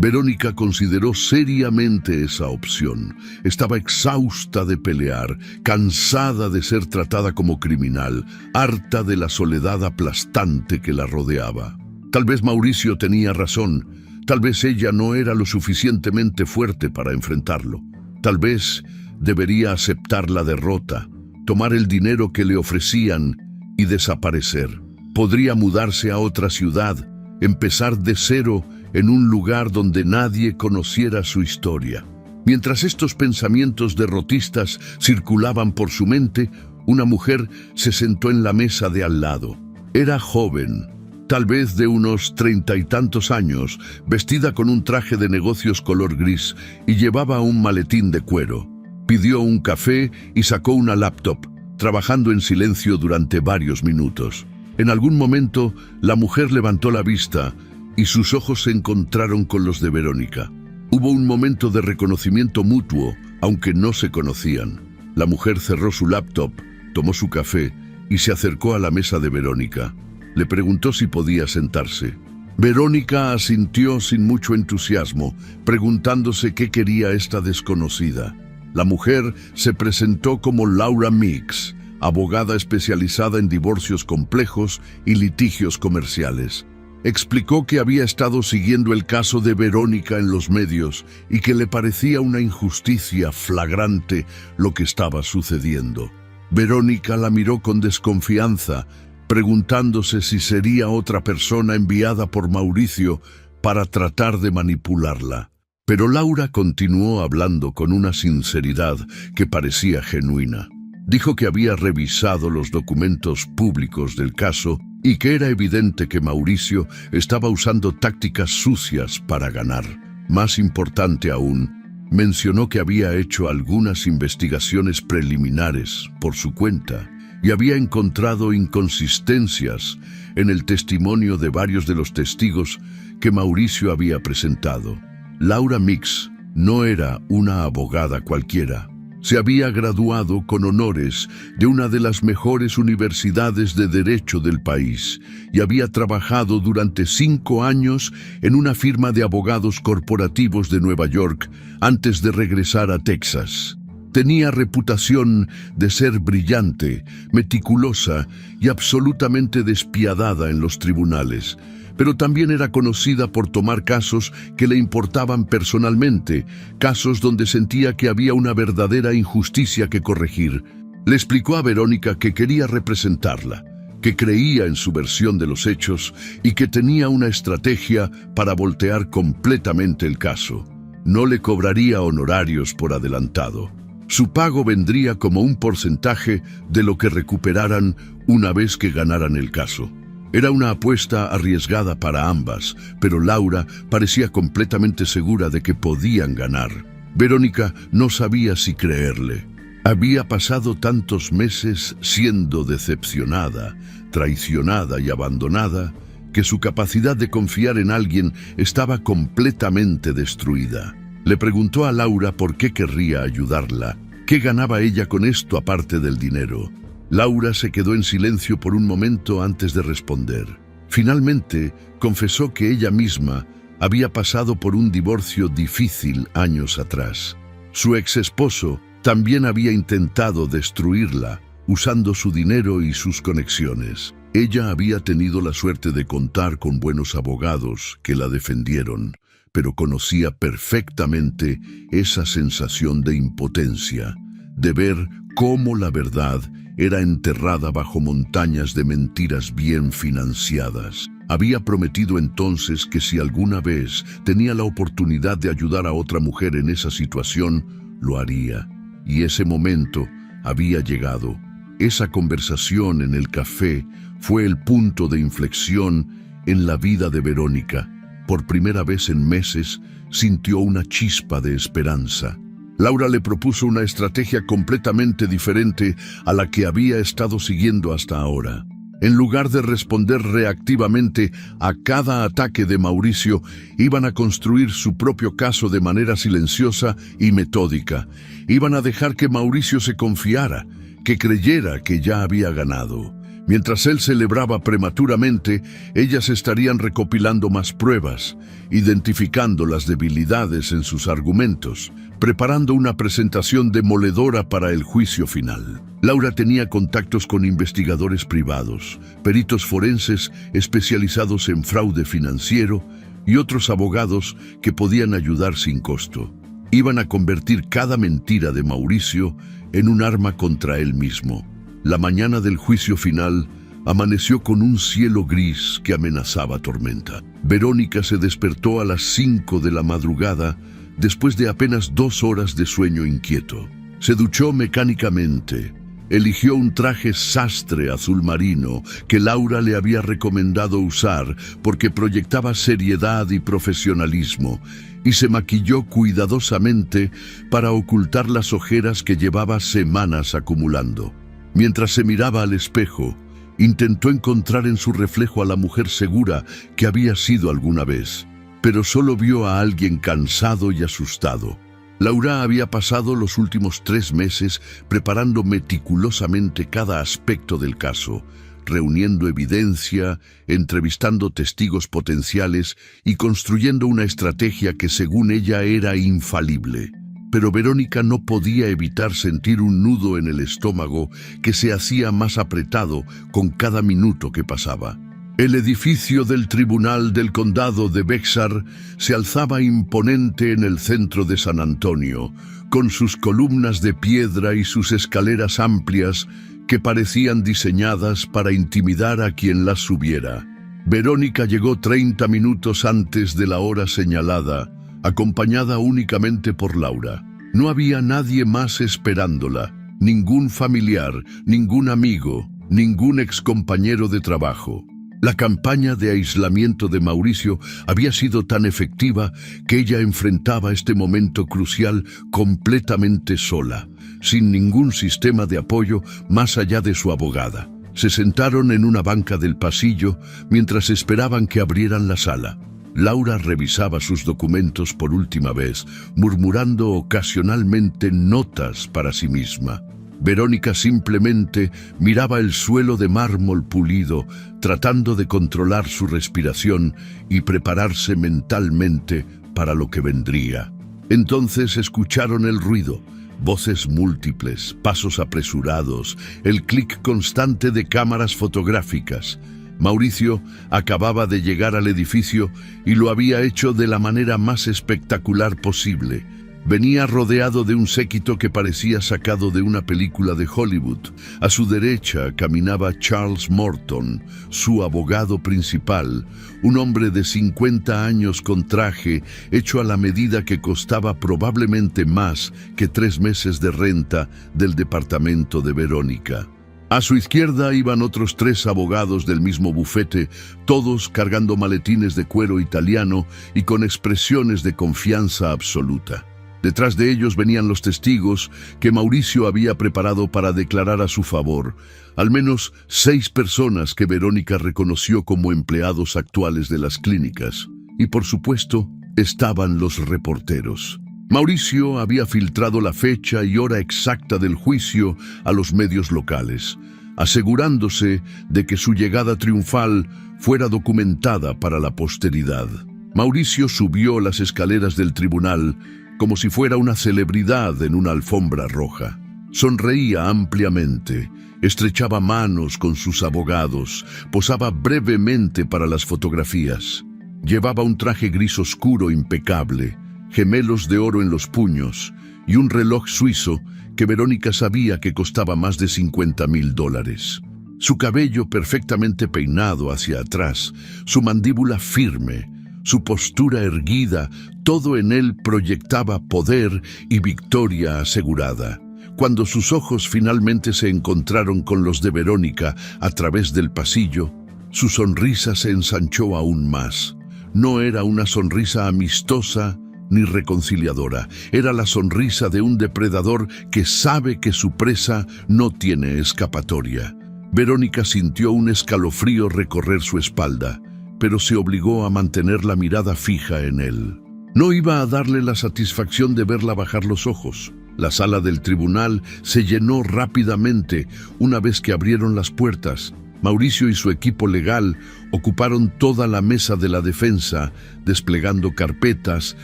Verónica consideró seriamente esa opción. Estaba exhausta de pelear, cansada de ser tratada como criminal, harta de la soledad aplastante que la rodeaba. Tal vez Mauricio tenía razón, tal vez ella no era lo suficientemente fuerte para enfrentarlo. Tal vez debería aceptar la derrota, tomar el dinero que le ofrecían y desaparecer. Podría mudarse a otra ciudad, empezar de cero en un lugar donde nadie conociera su historia. Mientras estos pensamientos derrotistas circulaban por su mente, una mujer se sentó en la mesa de al lado. Era joven, tal vez de unos 30 y tantos años, vestida con un traje de negocios color gris y llevaba un maletín de cuero. Pidió un café y sacó una laptop, trabajando en silencio durante varios minutos. En algún momento, la mujer levantó la vista y sus ojos se encontraron con los de Verónica. Hubo un momento de reconocimiento mutuo, aunque no se conocían. La mujer cerró su laptop, tomó su café y se acercó a la mesa de Verónica. Le preguntó si podía sentarse. Verónica asintió sin mucho entusiasmo, preguntándose qué quería esta desconocida. La mujer se presentó como Laura Mix, abogada especializada en divorcios complejos y litigios comerciales. Explicó que había estado siguiendo el caso de Verónica en los medios y que le parecía una injusticia flagrante lo que estaba sucediendo. Verónica la miró con desconfianza, preguntándose si sería otra persona enviada por Mauricio para tratar de manipularla. Pero Laura continuó hablando con una sinceridad que parecía genuina. Dijo que había revisado los documentos públicos del caso y que era evidente que Mauricio estaba usando tácticas sucias para ganar. Más importante aún, mencionó que había hecho algunas investigaciones preliminares por su cuenta y había encontrado inconsistencias en el testimonio de varios de los testigos que Mauricio había presentado. Laura Mix no era una abogada cualquiera. Se había graduado con honores de una de las mejores universidades de derecho del país y había trabajado durante 5 años en una firma de abogados corporativos de Nueva York antes de regresar a Texas. Tenía reputación de ser brillante, meticulosa y absolutamente despiadada en los tribunales, pero también era conocida por tomar casos que le importaban personalmente, casos donde sentía que había una verdadera injusticia que corregir. Le explicó a Verónica que quería representarla, que creía en su versión de los hechos y que tenía una estrategia para voltear completamente el caso. No le cobraría honorarios por adelantado. Su pago vendría como un porcentaje de lo que recuperaran una vez que ganaran el caso. Era una apuesta arriesgada para ambas, pero Laura parecía completamente segura de que podían ganar. Verónica no sabía si creerle. Había pasado tantos meses siendo decepcionada, traicionada y abandonada, que su capacidad de confiar en alguien estaba completamente destruida. Le preguntó a Laura por qué querría ayudarla. ¿Qué ganaba ella con esto aparte del dinero? Laura se quedó en silencio por un momento antes de responder. Finalmente, confesó que ella misma había pasado por un divorcio difícil años atrás. Su exesposo también había intentado destruirla, usando su dinero y sus conexiones. Ella había tenido la suerte de contar con buenos abogados que la defendieron, pero conocía perfectamente esa sensación de impotencia, de ver cómo la verdad era enterrada bajo montañas de mentiras bien financiadas. Había prometido entonces que si alguna vez tenía la oportunidad de ayudar a otra mujer en esa situación, lo haría. Y ese momento había llegado. Esa conversación en el café fue el punto de inflexión en la vida de Verónica. Por primera vez en meses, sintió una chispa de esperanza. Laura le propuso una estrategia completamente diferente a la que había estado siguiendo hasta ahora. En lugar de responder reactivamente a cada ataque de Mauricio, iban a construir su propio caso de manera silenciosa y metódica. Iban a dejar que Mauricio se confiara, que creyera que ya había ganado. Mientras él celebraba prematuramente, ellas estarían recopilando más pruebas, identificando las debilidades en sus argumentos, preparando una presentación demoledora para el juicio final. Laura tenía contactos con investigadores privados, peritos forenses especializados en fraude financiero y otros abogados que podían ayudar sin costo. Iban a convertir cada mentira de Mauricio en un arma contra él mismo. La mañana del juicio final amaneció con un cielo gris que amenazaba tormenta. Verónica se despertó a las 5 de la madrugada después de apenas 2 horas de sueño inquieto. Se duchó mecánicamente. Eligió un traje sastre azul marino que Laura le había recomendado usar porque proyectaba seriedad y profesionalismo, y se maquilló cuidadosamente para ocultar las ojeras que llevaba semanas acumulando. Mientras se miraba al espejo, intentó encontrar en su reflejo a la mujer segura que había sido alguna vez. pero solo vio a alguien cansado y asustado. Laura había pasado los últimos 3 meses preparando meticulosamente cada aspecto del caso, reuniendo evidencia, entrevistando testigos potenciales y construyendo una estrategia que según ella era infalible. Pero Verónica no podía evitar sentir un nudo en el estómago que se hacía más apretado con cada minuto que pasaba. El edificio del Tribunal del Condado de Bexar se alzaba imponente en el centro de San Antonio, con sus columnas de piedra y sus escaleras amplias que parecían diseñadas para intimidar a quien las subiera. Verónica llegó 30 minutos antes de la hora señalada, acompañada únicamente por Laura. No había nadie más esperándola, ningún familiar, ningún amigo, ningún excompañero de trabajo. La campaña de aislamiento de Mauricio había sido tan efectiva que ella enfrentaba este momento crucial completamente sola, sin ningún sistema de apoyo más allá de su abogada. Se sentaron en una banca del pasillo mientras esperaban que abrieran la sala. Laura revisaba sus documentos por última vez, murmurando ocasionalmente notas para sí misma. Verónica simplemente miraba el suelo de mármol pulido, tratando de controlar su respiración y prepararse mentalmente para lo que vendría. Entonces escucharon el ruido, voces múltiples, pasos apresurados, el clic constante de cámaras fotográficas. Mauricio acababa de llegar al edificio y lo había hecho de la manera más espectacular posible. Venía rodeado de un séquito que parecía sacado de una película de Hollywood. A su derecha caminaba Charles Morton, su abogado principal, un hombre de 50 años con traje hecho a la medida que costaba probablemente más que 3 meses de renta del departamento de Verónica. A su izquierda iban otros 3 abogados del mismo bufete, todos cargando maletines de cuero italiano y con expresiones de confianza absoluta. Detrás de ellos venían los testigos que Mauricio había preparado para declarar a su favor, al menos 6 personas que Verónica reconoció como empleados actuales de las clínicas. Y por supuesto, estaban los reporteros. Mauricio había filtrado la fecha y hora exacta del juicio a los medios locales, asegurándose de que su llegada triunfal fuera documentada para la posteridad. Mauricio subió las escaleras del tribunal como si fuera una celebridad en una alfombra roja. Sonreía ampliamente, estrechaba manos con sus abogados, posaba brevemente para las fotografías. Llevaba un traje gris oscuro impecable, gemelos de oro en los puños y un reloj suizo que Verónica sabía que costaba más de $50,000. Su cabello perfectamente peinado hacia atrás, su mandíbula firme, su postura erguida, todo en él proyectaba poder y victoria asegurada. Cuando sus ojos finalmente se encontraron con los de Verónica a través del pasillo, su sonrisa se ensanchó aún más. No era una sonrisa amistosa ni reconciliadora, era la sonrisa de un depredador que sabe que su presa no tiene escapatoria. Verónica sintió un escalofrío recorrer su espalda, pero se obligó a mantener la mirada fija en él. No iba a darle la satisfacción de verla bajar los ojos. La sala del tribunal se llenó rápidamente una vez que abrieron las puertas. Mauricio y su equipo legal ocuparon toda la mesa de la defensa, desplegando carpetas,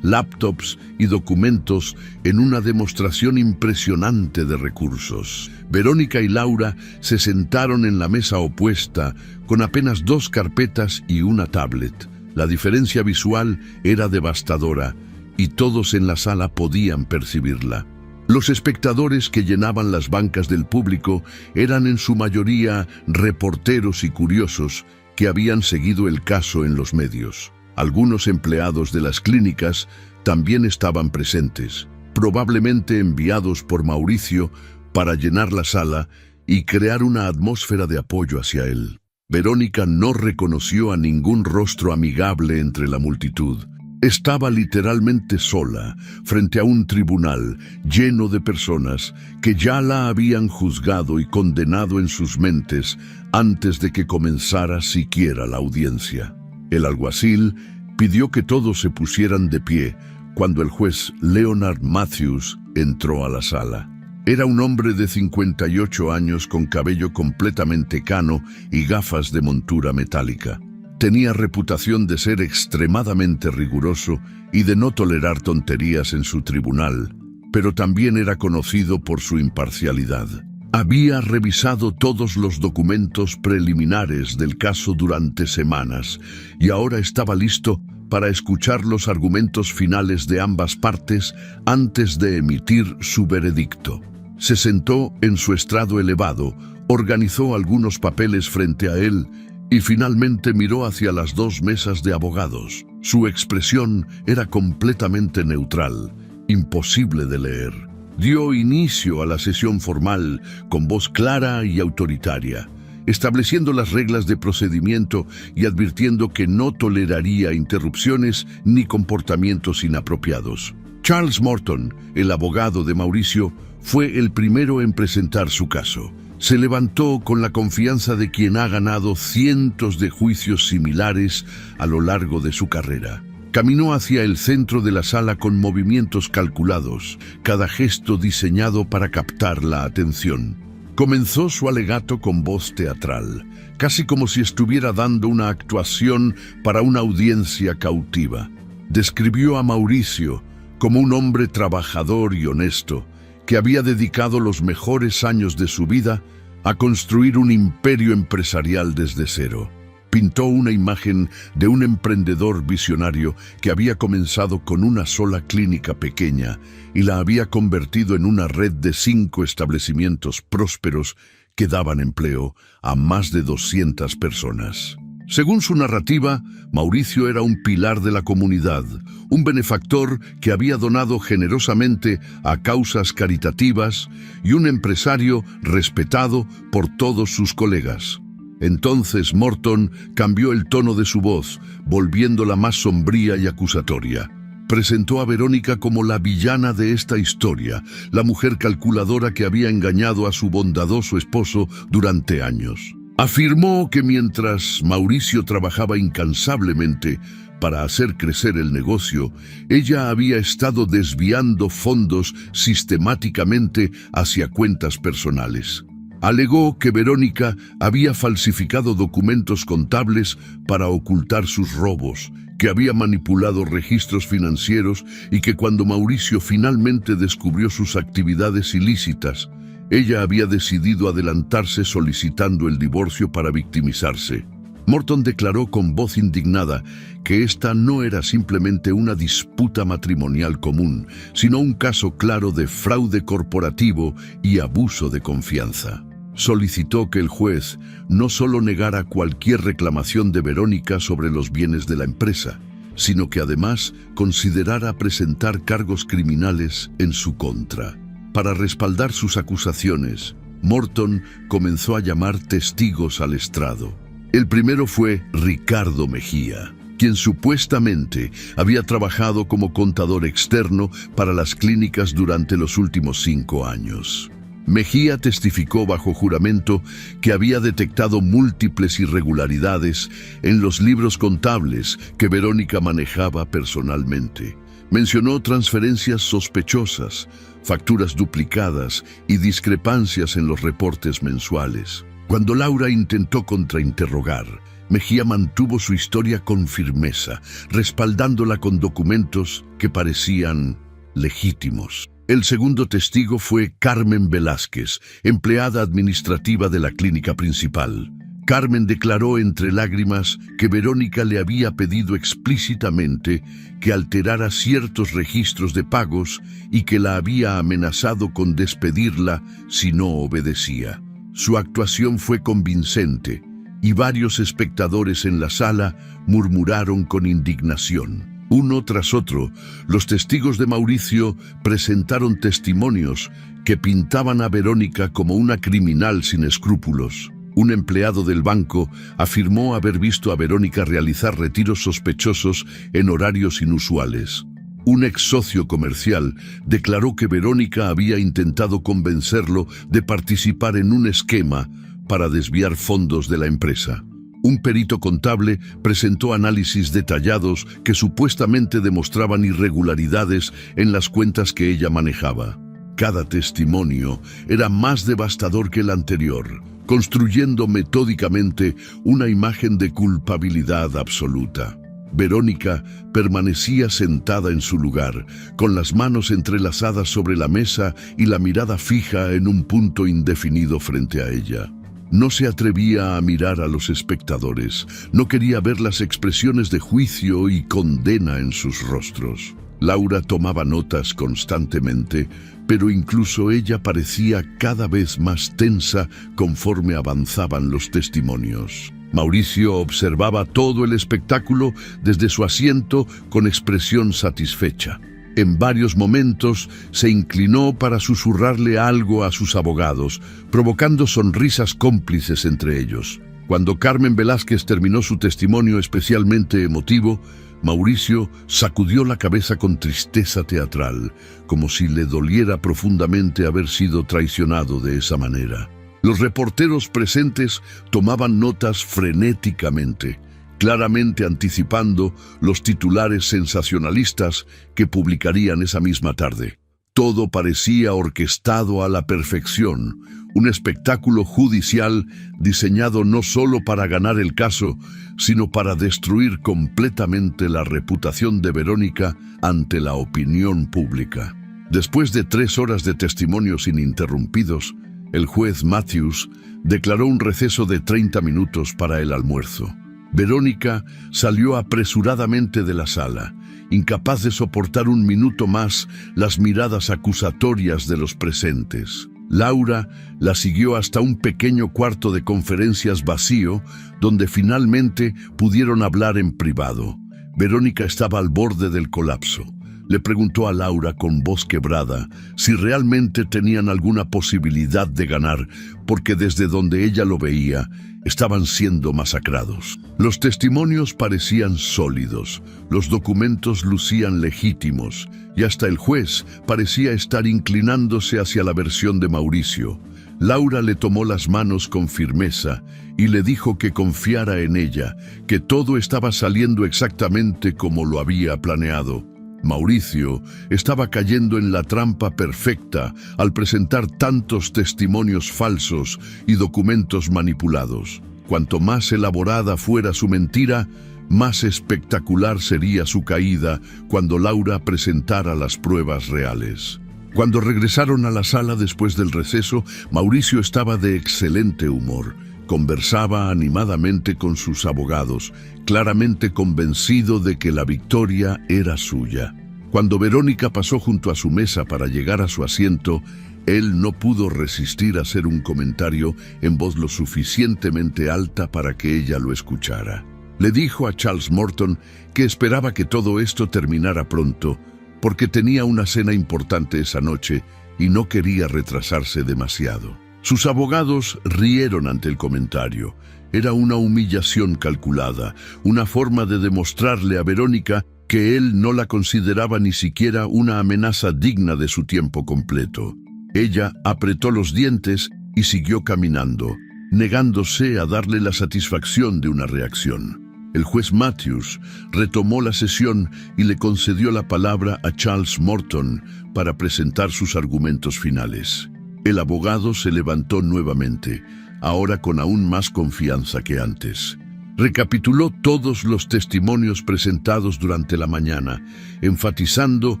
laptops y documentos en una demostración impresionante de recursos. Verónica y Laura se sentaron en la mesa opuesta con apenas 2 carpetas y una tablet. La diferencia visual era devastadora y todos en la sala podían percibirla. Los espectadores que llenaban las bancas del público eran en su mayoría reporteros y curiosos que habían seguido el caso en los medios. Algunos empleados de las clínicas también estaban presentes, probablemente enviados por Mauricio para llenar la sala y crear una atmósfera de apoyo hacia él. Verónica no reconoció a ningún rostro amigable entre la multitud. Estaba literalmente sola frente a un tribunal lleno de personas que ya la habían juzgado y condenado en sus mentes antes de que comenzara siquiera la audiencia. El alguacil, Pidió que todos se pusieran de pie cuando el juez Leonard Matthews entró a la sala. Era un hombre de 58 años con cabello completamente cano y gafas de montura metálica. Tenía reputación de ser extremadamente riguroso y de no tolerar tonterías en su tribunal, pero también era conocido por su imparcialidad. Había revisado todos los documentos preliminares del caso durante semanas y ahora estaba listo para escuchar los argumentos finales de ambas partes antes de emitir su veredicto. Se sentó en su estrado elevado, organizó algunos papeles frente a él y finalmente miró hacia las dos mesas de abogados. Su expresión era completamente neutral, imposible de leer. Dio inicio a la sesión formal con voz clara y autoritaria, estableciendo las reglas de procedimiento y advirtiendo que no toleraría interrupciones ni comportamientos inapropiados. Charles Morton, el abogado de Mauricio, fue el primero en presentar su caso. Se levantó con la confianza de quien ha ganado cientos de juicios similares a lo largo de su carrera. Caminó hacia el centro de la sala con movimientos calculados, cada gesto diseñado para captar la atención. Comenzó su alegato con voz teatral, casi como si estuviera dando una actuación para una audiencia cautiva. Describió a Mauricio como un hombre trabajador y honesto, que había dedicado los mejores años de su vida a construir un imperio empresarial desde cero. Pintó una imagen de un emprendedor visionario que había comenzado con una sola clínica pequeña y la había convertido en una red de 5 establecimientos prósperos que daban empleo a más de 200 personas. Según su narrativa, Mauricio era un pilar de la comunidad, un benefactor que había donado generosamente a causas caritativas y un empresario respetado por todos sus colegas. Entonces Morton cambió el tono de su voz, volviéndola más sombría y acusatoria. Presentó a Verónica como la villana de esta historia, la mujer calculadora que había engañado a su bondadoso esposo durante años. Afirmó que mientras Mauricio trabajaba incansablemente para hacer crecer el negocio, ella había estado desviando fondos sistemáticamente hacia cuentas personales. Alegó que Verónica había falsificado documentos contables para ocultar sus robos, que había manipulado registros financieros y que cuando Mauricio finalmente descubrió sus actividades ilícitas, ella había decidido adelantarse solicitando el divorcio para victimizarse. Morton declaró con voz indignada que esta no era simplemente una disputa matrimonial común, sino un caso claro de fraude corporativo y abuso de confianza. Solicitó que el juez no solo negara cualquier reclamación de Verónica sobre los bienes de la empresa, sino que además considerara presentar cargos criminales en su contra. Para respaldar sus acusaciones, Morton comenzó a llamar testigos al estrado. El primero fue Ricardo Mejía, quien supuestamente había trabajado como contador externo para las clínicas durante los últimos 5 años. Mejía testificó bajo juramento que había detectado múltiples irregularidades en los libros contables que Verónica manejaba personalmente. Mencionó transferencias sospechosas, facturas duplicadas y discrepancias en los reportes mensuales. Cuando Laura intentó contrainterrogar, Mejía mantuvo su historia con firmeza, respaldándola con documentos que parecían legítimos. El segundo testigo fue Carmen Velázquez, empleada administrativa de la clínica principal. Carmen declaró entre lágrimas que Verónica le había pedido explícitamente que alterara ciertos registros de pagos y que la había amenazado con despedirla si no obedecía. Su actuación fue convincente y varios espectadores en la sala murmuraron con indignación. Uno tras otro, los testigos de Mauricio presentaron testimonios que pintaban a Verónica como una criminal sin escrúpulos. Un empleado del banco afirmó haber visto a Verónica realizar retiros sospechosos en horarios inusuales. Un ex socio comercial declaró que Verónica había intentado convencerlo de participar en un esquema para desviar fondos de la empresa. Un perito contable presentó análisis detallados que supuestamente demostraban irregularidades en las cuentas que ella manejaba. Cada testimonio era más devastador que el anterior, construyendo metódicamente una imagen de culpabilidad absoluta. Verónica permanecía sentada en su lugar, con las manos entrelazadas sobre la mesa y la mirada fija en un punto indefinido frente a ella. No se atrevía a mirar a los espectadores, no quería ver las expresiones de juicio y condena en sus rostros. Laura tomaba notas constantemente, pero incluso ella parecía cada vez más tensa conforme avanzaban los testimonios. Mauricio observaba todo el espectáculo desde su asiento con expresión satisfecha. En varios momentos se inclinó para susurrarle algo a sus abogados, provocando sonrisas cómplices entre ellos. Cuando Carmen Velázquez terminó su testimonio especialmente emotivo, Mauricio sacudió la cabeza con tristeza teatral, como si le doliera profundamente haber sido traicionado de esa manera. Los reporteros presentes tomaban notas frenéticamente, claramente anticipando los titulares sensacionalistas que publicarían esa misma tarde. Todo parecía orquestado a la perfección, un espectáculo judicial diseñado no solo para ganar el caso, sino para destruir completamente la reputación de Verónica ante la opinión pública. Después de 3 horas de testimonios ininterrumpidos, el juez Matthews declaró un receso de 30 minutos para el almuerzo. Verónica salió apresuradamente de la sala, incapaz de soportar un minuto más las miradas acusatorias de los presentes. Laura la siguió hasta un pequeño cuarto de conferencias vacío, donde finalmente pudieron hablar en privado. Verónica estaba al borde del colapso. Le preguntó a Laura con voz quebrada si realmente tenían alguna posibilidad de ganar, porque desde donde ella lo veía, estaban siendo masacrados. Los testimonios parecían sólidos, los documentos lucían legítimos, y hasta el juez parecía estar inclinándose hacia la versión de Mauricio. Laura le tomó las manos con firmeza y le dijo que confiara en ella, que todo estaba saliendo exactamente como lo había planeado. Mauricio estaba cayendo en la trampa perfecta al presentar tantos testimonios falsos y documentos manipulados. Cuanto más elaborada fuera su mentira, más espectacular sería su caída cuando Laura presentara las pruebas reales. Cuando regresaron a la sala después del receso, Mauricio estaba de excelente humor. Conversaba animadamente con sus abogados, claramente convencido de que la victoria era suya. Cuando Verónica pasó junto a su mesa para llegar a su asiento, él no pudo resistir a hacer un comentario en voz lo suficientemente alta para que ella lo escuchara. Le dijo a Charles Morton que esperaba que todo esto terminara pronto, porque tenía una cena importante esa noche y no quería retrasarse demasiado. Sus abogados rieron ante el comentario. Era una humillación calculada, una forma de demostrarle a Verónica que él no la consideraba ni siquiera una amenaza digna de su tiempo completo. Ella apretó los dientes y siguió caminando, negándose a darle la satisfacción de una reacción. El juez Matthews retomó la sesión y le concedió la palabra a Charles Morton para presentar sus argumentos finales. El abogado se levantó nuevamente, ahora con aún más confianza que antes. Recapituló todos los testimonios presentados durante la mañana, enfatizando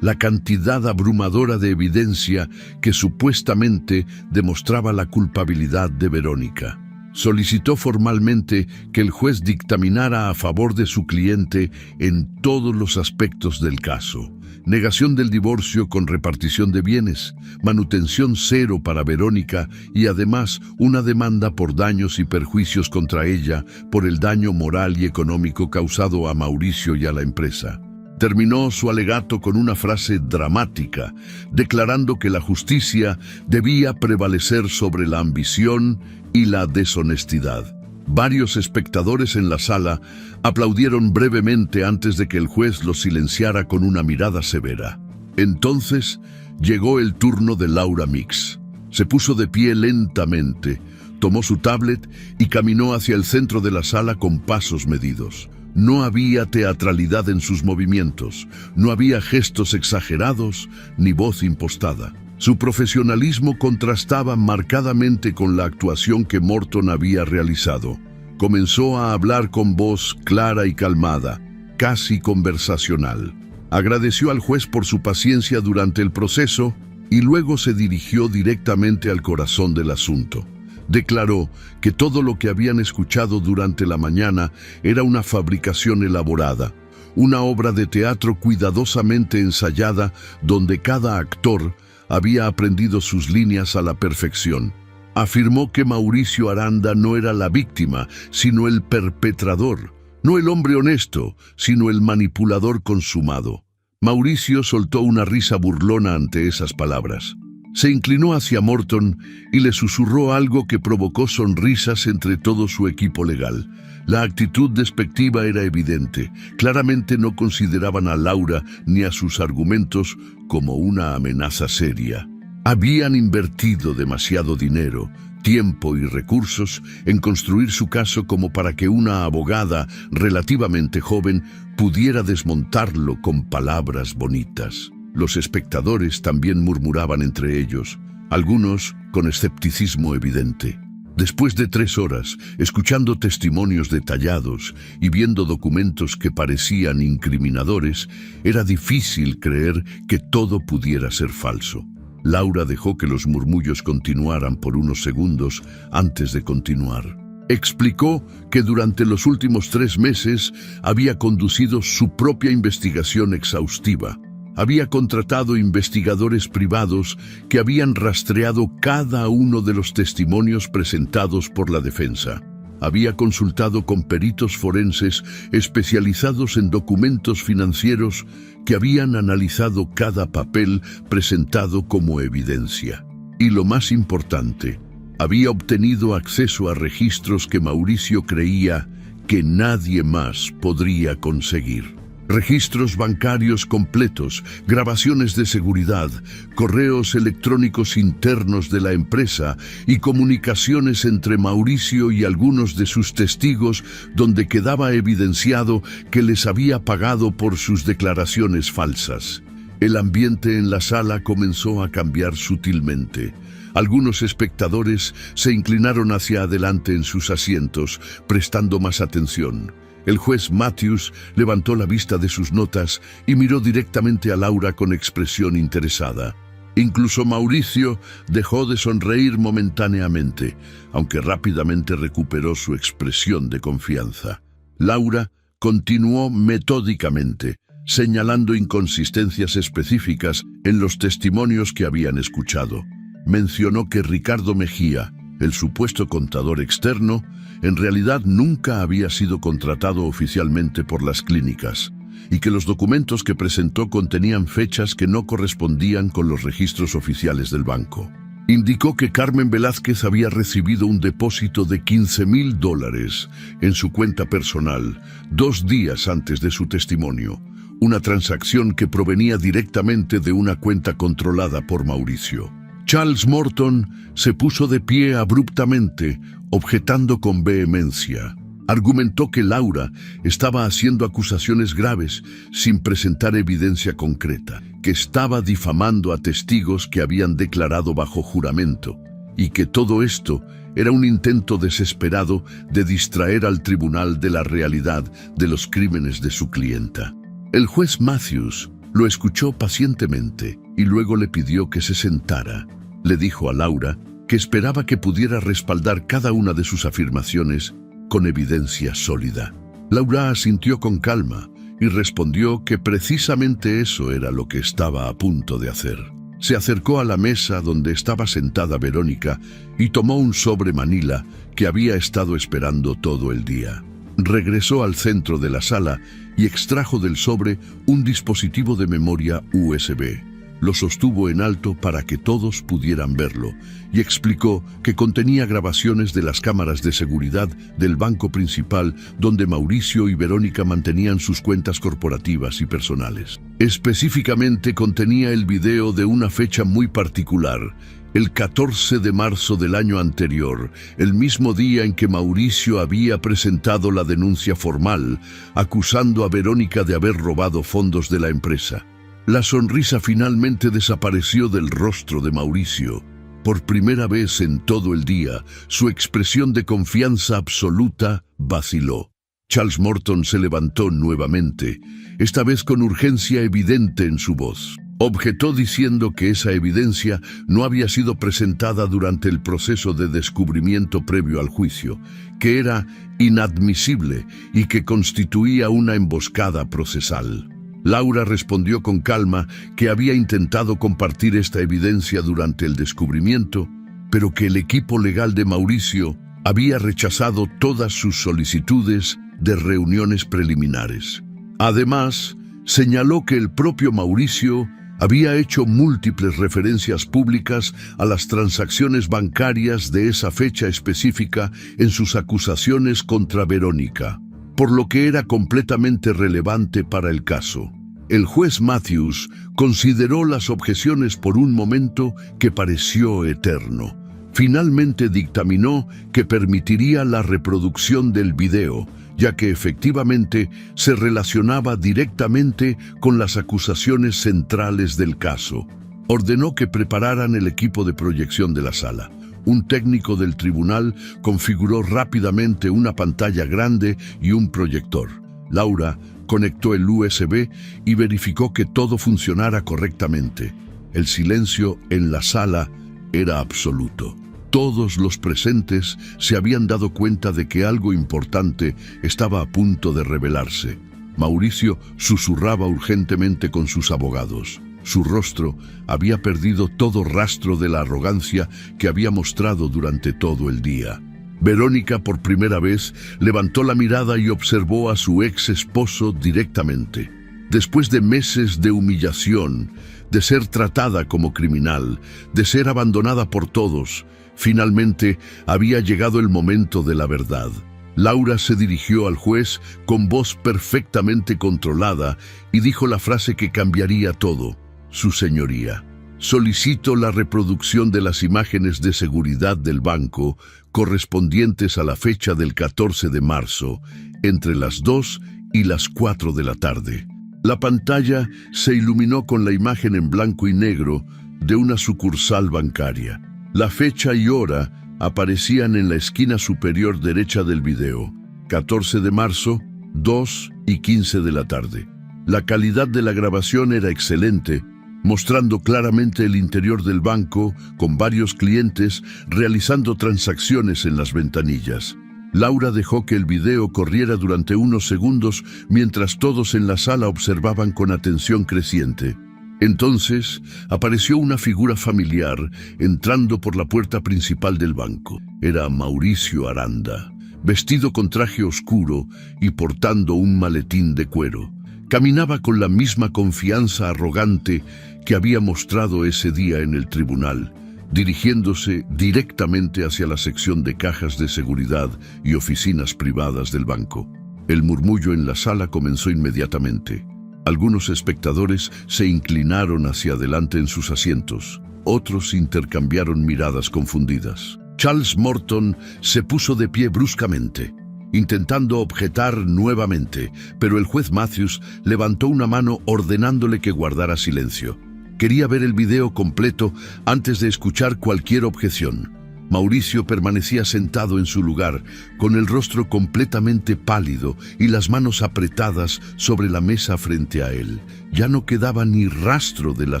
la cantidad abrumadora de evidencia que supuestamente demostraba la culpabilidad de Verónica. Solicitó formalmente que el juez dictaminara a favor de su cliente en todos los aspectos del caso. Negación del divorcio con repartición de bienes, manutención cero para Verónica y además una demanda por daños y perjuicios contra ella por el daño moral y económico causado a Mauricio y a la empresa. Terminó su alegato con una frase dramática, declarando que la justicia debía prevalecer sobre la ambición y la deshonestidad. Varios espectadores en la sala aplaudieron brevemente antes de que el juez los silenciara con una mirada severa. Entonces llegó el turno de Laura Mix. Se puso de pie lentamente, tomó su tablet y caminó hacia el centro de la sala con pasos medidos. No había teatralidad en sus movimientos, no había gestos exagerados ni voz impostada. Su profesionalismo contrastaba marcadamente con la actuación que Morton había realizado. Comenzó a hablar con voz clara y calmada, casi conversacional. Agradeció al juez por su paciencia durante el proceso y luego se dirigió directamente al corazón del asunto. Declaró que todo lo que habían escuchado durante la mañana era una fabricación elaborada, una obra de teatro cuidadosamente ensayada donde cada actor había aprendido sus líneas a la perfección. Afirmó que Mauricio Aranda no era la víctima, sino el perpetrador, no el hombre honesto, sino el manipulador consumado. Mauricio soltó una risa burlona ante esas palabras. Se inclinó hacia Morton y le susurró algo que provocó sonrisas entre todo su equipo legal. La actitud despectiva era evidente. Claramente no consideraban a Laura ni a sus argumentos como una amenaza seria. Habían invertido demasiado dinero, tiempo y recursos en construir su caso como para que una abogada relativamente joven pudiera desmontarlo con palabras bonitas. Los espectadores también murmuraban entre ellos, algunos con escepticismo evidente. Después de 3 horas, escuchando testimonios detallados y viendo documentos que parecían incriminadores, era difícil creer que todo pudiera ser falso. Laura dejó que los murmullos continuaran por unos segundos antes de continuar. Explicó que durante los últimos 3 meses había conducido su propia investigación exhaustiva. Había contratado investigadores privados que habían rastreado cada uno de los testimonios presentados por la defensa. Había consultado con peritos forenses especializados en documentos financieros que habían analizado cada papel presentado como evidencia. Y lo más importante, había obtenido acceso a registros que Mauricio creía que nadie más podría conseguir. Registros bancarios completos, grabaciones de seguridad, correos electrónicos internos de la empresa y comunicaciones entre Mauricio y algunos de sus testigos donde quedaba evidenciado que les había pagado por sus declaraciones falsas. El ambiente en la sala comenzó a cambiar sutilmente. Algunos espectadores se inclinaron hacia adelante en sus asientos, prestando más atención. El juez Matthews levantó la vista de sus notas y miró directamente a Laura con expresión interesada. Incluso Mauricio dejó de sonreír momentáneamente, aunque rápidamente recuperó su expresión de confianza. Laura continuó metódicamente, señalando inconsistencias específicas en los testimonios que habían escuchado. Mencionó que Ricardo Mejía, el supuesto contador externo, en realidad nunca había sido contratado oficialmente por las clínicas y que los documentos que presentó contenían fechas que no correspondían con los registros oficiales del banco. Indicó que Carmen Velázquez había recibido un depósito de $15,000 en su cuenta personal 2 días antes de su testimonio, una transacción que provenía directamente de una cuenta controlada por Mauricio. Charles Morton se puso de pie abruptamente, objetando con vehemencia. Argumentó que Laura estaba haciendo acusaciones graves sin presentar evidencia concreta, que estaba difamando a testigos que habían declarado bajo juramento, y que todo esto era un intento desesperado de distraer al tribunal de la realidad de los crímenes de su clienta. El juez Matthews lo escuchó pacientemente y luego le pidió que se sentara. Le dijo a Laura que esperaba que pudiera respaldar cada una de sus afirmaciones con evidencia sólida. Laura asintió con calma y respondió que precisamente eso era lo que estaba a punto de hacer. Se acercó a la mesa donde estaba sentada Verónica y tomó un sobre manila que había estado esperando todo el día. Regresó al centro de la sala y extrajo del sobre un dispositivo de memoria USB. Lo sostuvo en alto para que todos pudieran verlo y explicó que contenía grabaciones de las cámaras de seguridad del banco principal donde Mauricio y Verónica mantenían sus cuentas corporativas y personales. Específicamente contenía el video de una fecha muy particular El 14 de marzo del año anterior, el mismo día en que Mauricio había presentado la denuncia formal, acusando a Verónica de haber robado fondos de la empresa. La sonrisa finalmente desapareció del rostro de Mauricio. Por primera vez en todo el día, su expresión de confianza absoluta vaciló. Charles Morton se levantó nuevamente, esta vez con urgencia evidente en su voz. Objetó diciendo que esa evidencia no había sido presentada durante el proceso de descubrimiento previo al juicio, que era inadmisible y que constituía una emboscada procesal. Laura respondió con calma que había intentado compartir esta evidencia durante el descubrimiento, pero que el equipo legal de Mauricio había rechazado todas sus solicitudes de reuniones preliminares. Además, señaló que el propio Mauricio había hecho múltiples referencias públicas a las transacciones bancarias de esa fecha específica en sus acusaciones contra Verónica, por lo que era completamente relevante para el caso. El juez Matthews consideró las objeciones por un momento que pareció eterno. Finalmente dictaminó que permitiría la reproducción del video, ya que efectivamente se relacionaba directamente con las acusaciones centrales del caso. Ordenó que prepararan el equipo de proyección de la sala. Un técnico del tribunal configuró rápidamente una pantalla grande y un proyector. Laura conectó el USB y verificó que todo funcionara correctamente. El silencio en la sala era absoluto. Todos los presentes se habían dado cuenta de que algo importante estaba a punto de revelarse. Mauricio susurraba urgentemente con sus abogados. Su rostro había perdido todo rastro de la arrogancia que había mostrado durante todo el día. Verónica, por primera vez, levantó la mirada y observó a su ex esposo directamente. Después de meses de humillación, de ser tratada como criminal, de ser abandonada por todos, finalmente había llegado el momento de la verdad. Laura se dirigió al juez con voz perfectamente controlada y dijo la frase que cambiaría todo. Su señoría, solicito la reproducción de las imágenes de seguridad del banco correspondientes a la fecha del 14 de marzo, entre las 2 y las 4 de la tarde. La pantalla se iluminó con la imagen en blanco y negro de una sucursal bancaria. La fecha y hora aparecían en la esquina superior derecha del video. 14 de marzo, 2 y 15 de la tarde. La calidad de la grabación era excelente, mostrando claramente el interior del banco con varios clientes realizando transacciones en las ventanillas. Laura dejó que el video corriera durante unos segundos mientras todos en la sala observaban con atención creciente. Entonces apareció una figura familiar entrando por la puerta principal del banco. Era Mauricio Aranda, vestido con traje oscuro y portando un maletín de cuero. Caminaba con la misma confianza arrogante que había mostrado ese día en el tribunal, dirigiéndose directamente hacia la sección de cajas de seguridad y oficinas privadas del banco. El murmullo en la sala comenzó inmediatamente. Algunos espectadores se inclinaron hacia adelante en sus asientos. Otros intercambiaron miradas confundidas. Charles Morton se puso de pie bruscamente, intentando objetar nuevamente, pero el juez Matthews levantó una mano ordenándole que guardara silencio. Quería ver el video completo antes de escuchar cualquier objeción. Mauricio permanecía sentado en su lugar, con el rostro completamente pálido y las manos apretadas sobre la mesa frente a él. Ya no quedaba ni rastro de la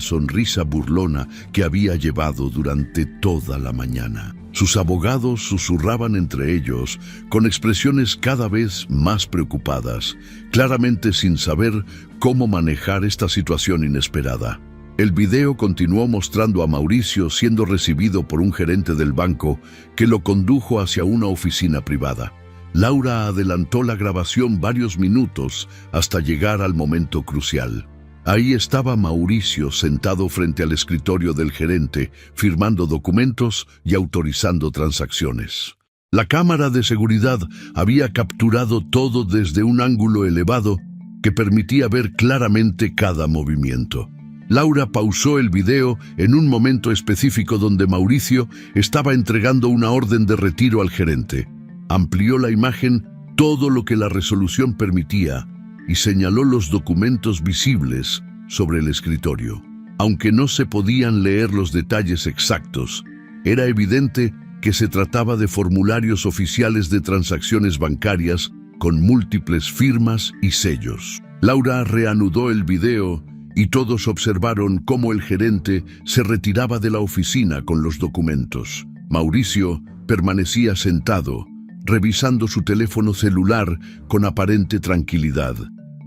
sonrisa burlona que había llevado durante toda la mañana. Sus abogados susurraban entre ellos, con expresiones cada vez más preocupadas, claramente sin saber cómo manejar esta situación inesperada. El video continuó mostrando a Mauricio siendo recibido por un gerente del banco que lo condujo hacia una oficina privada. Laura adelantó la grabación varios minutos hasta llegar al momento crucial. Ahí estaba Mauricio sentado frente al escritorio del gerente, firmando documentos y autorizando transacciones. La cámara de seguridad había capturado todo desde un ángulo elevado que permitía ver claramente cada movimiento. Laura pausó el video en un momento específico donde Mauricio estaba entregando una orden de retiro al gerente. Amplió la imagen todo lo que la resolución permitía y señaló los documentos visibles sobre el escritorio. Aunque no se podían leer los detalles exactos, era evidente que se trataba de formularios oficiales de transacciones bancarias con múltiples firmas y sellos. Laura reanudó el video y todos observaron cómo el gerente se retiraba de la oficina con los documentos. Mauricio permanecía sentado, revisando su teléfono celular con aparente tranquilidad.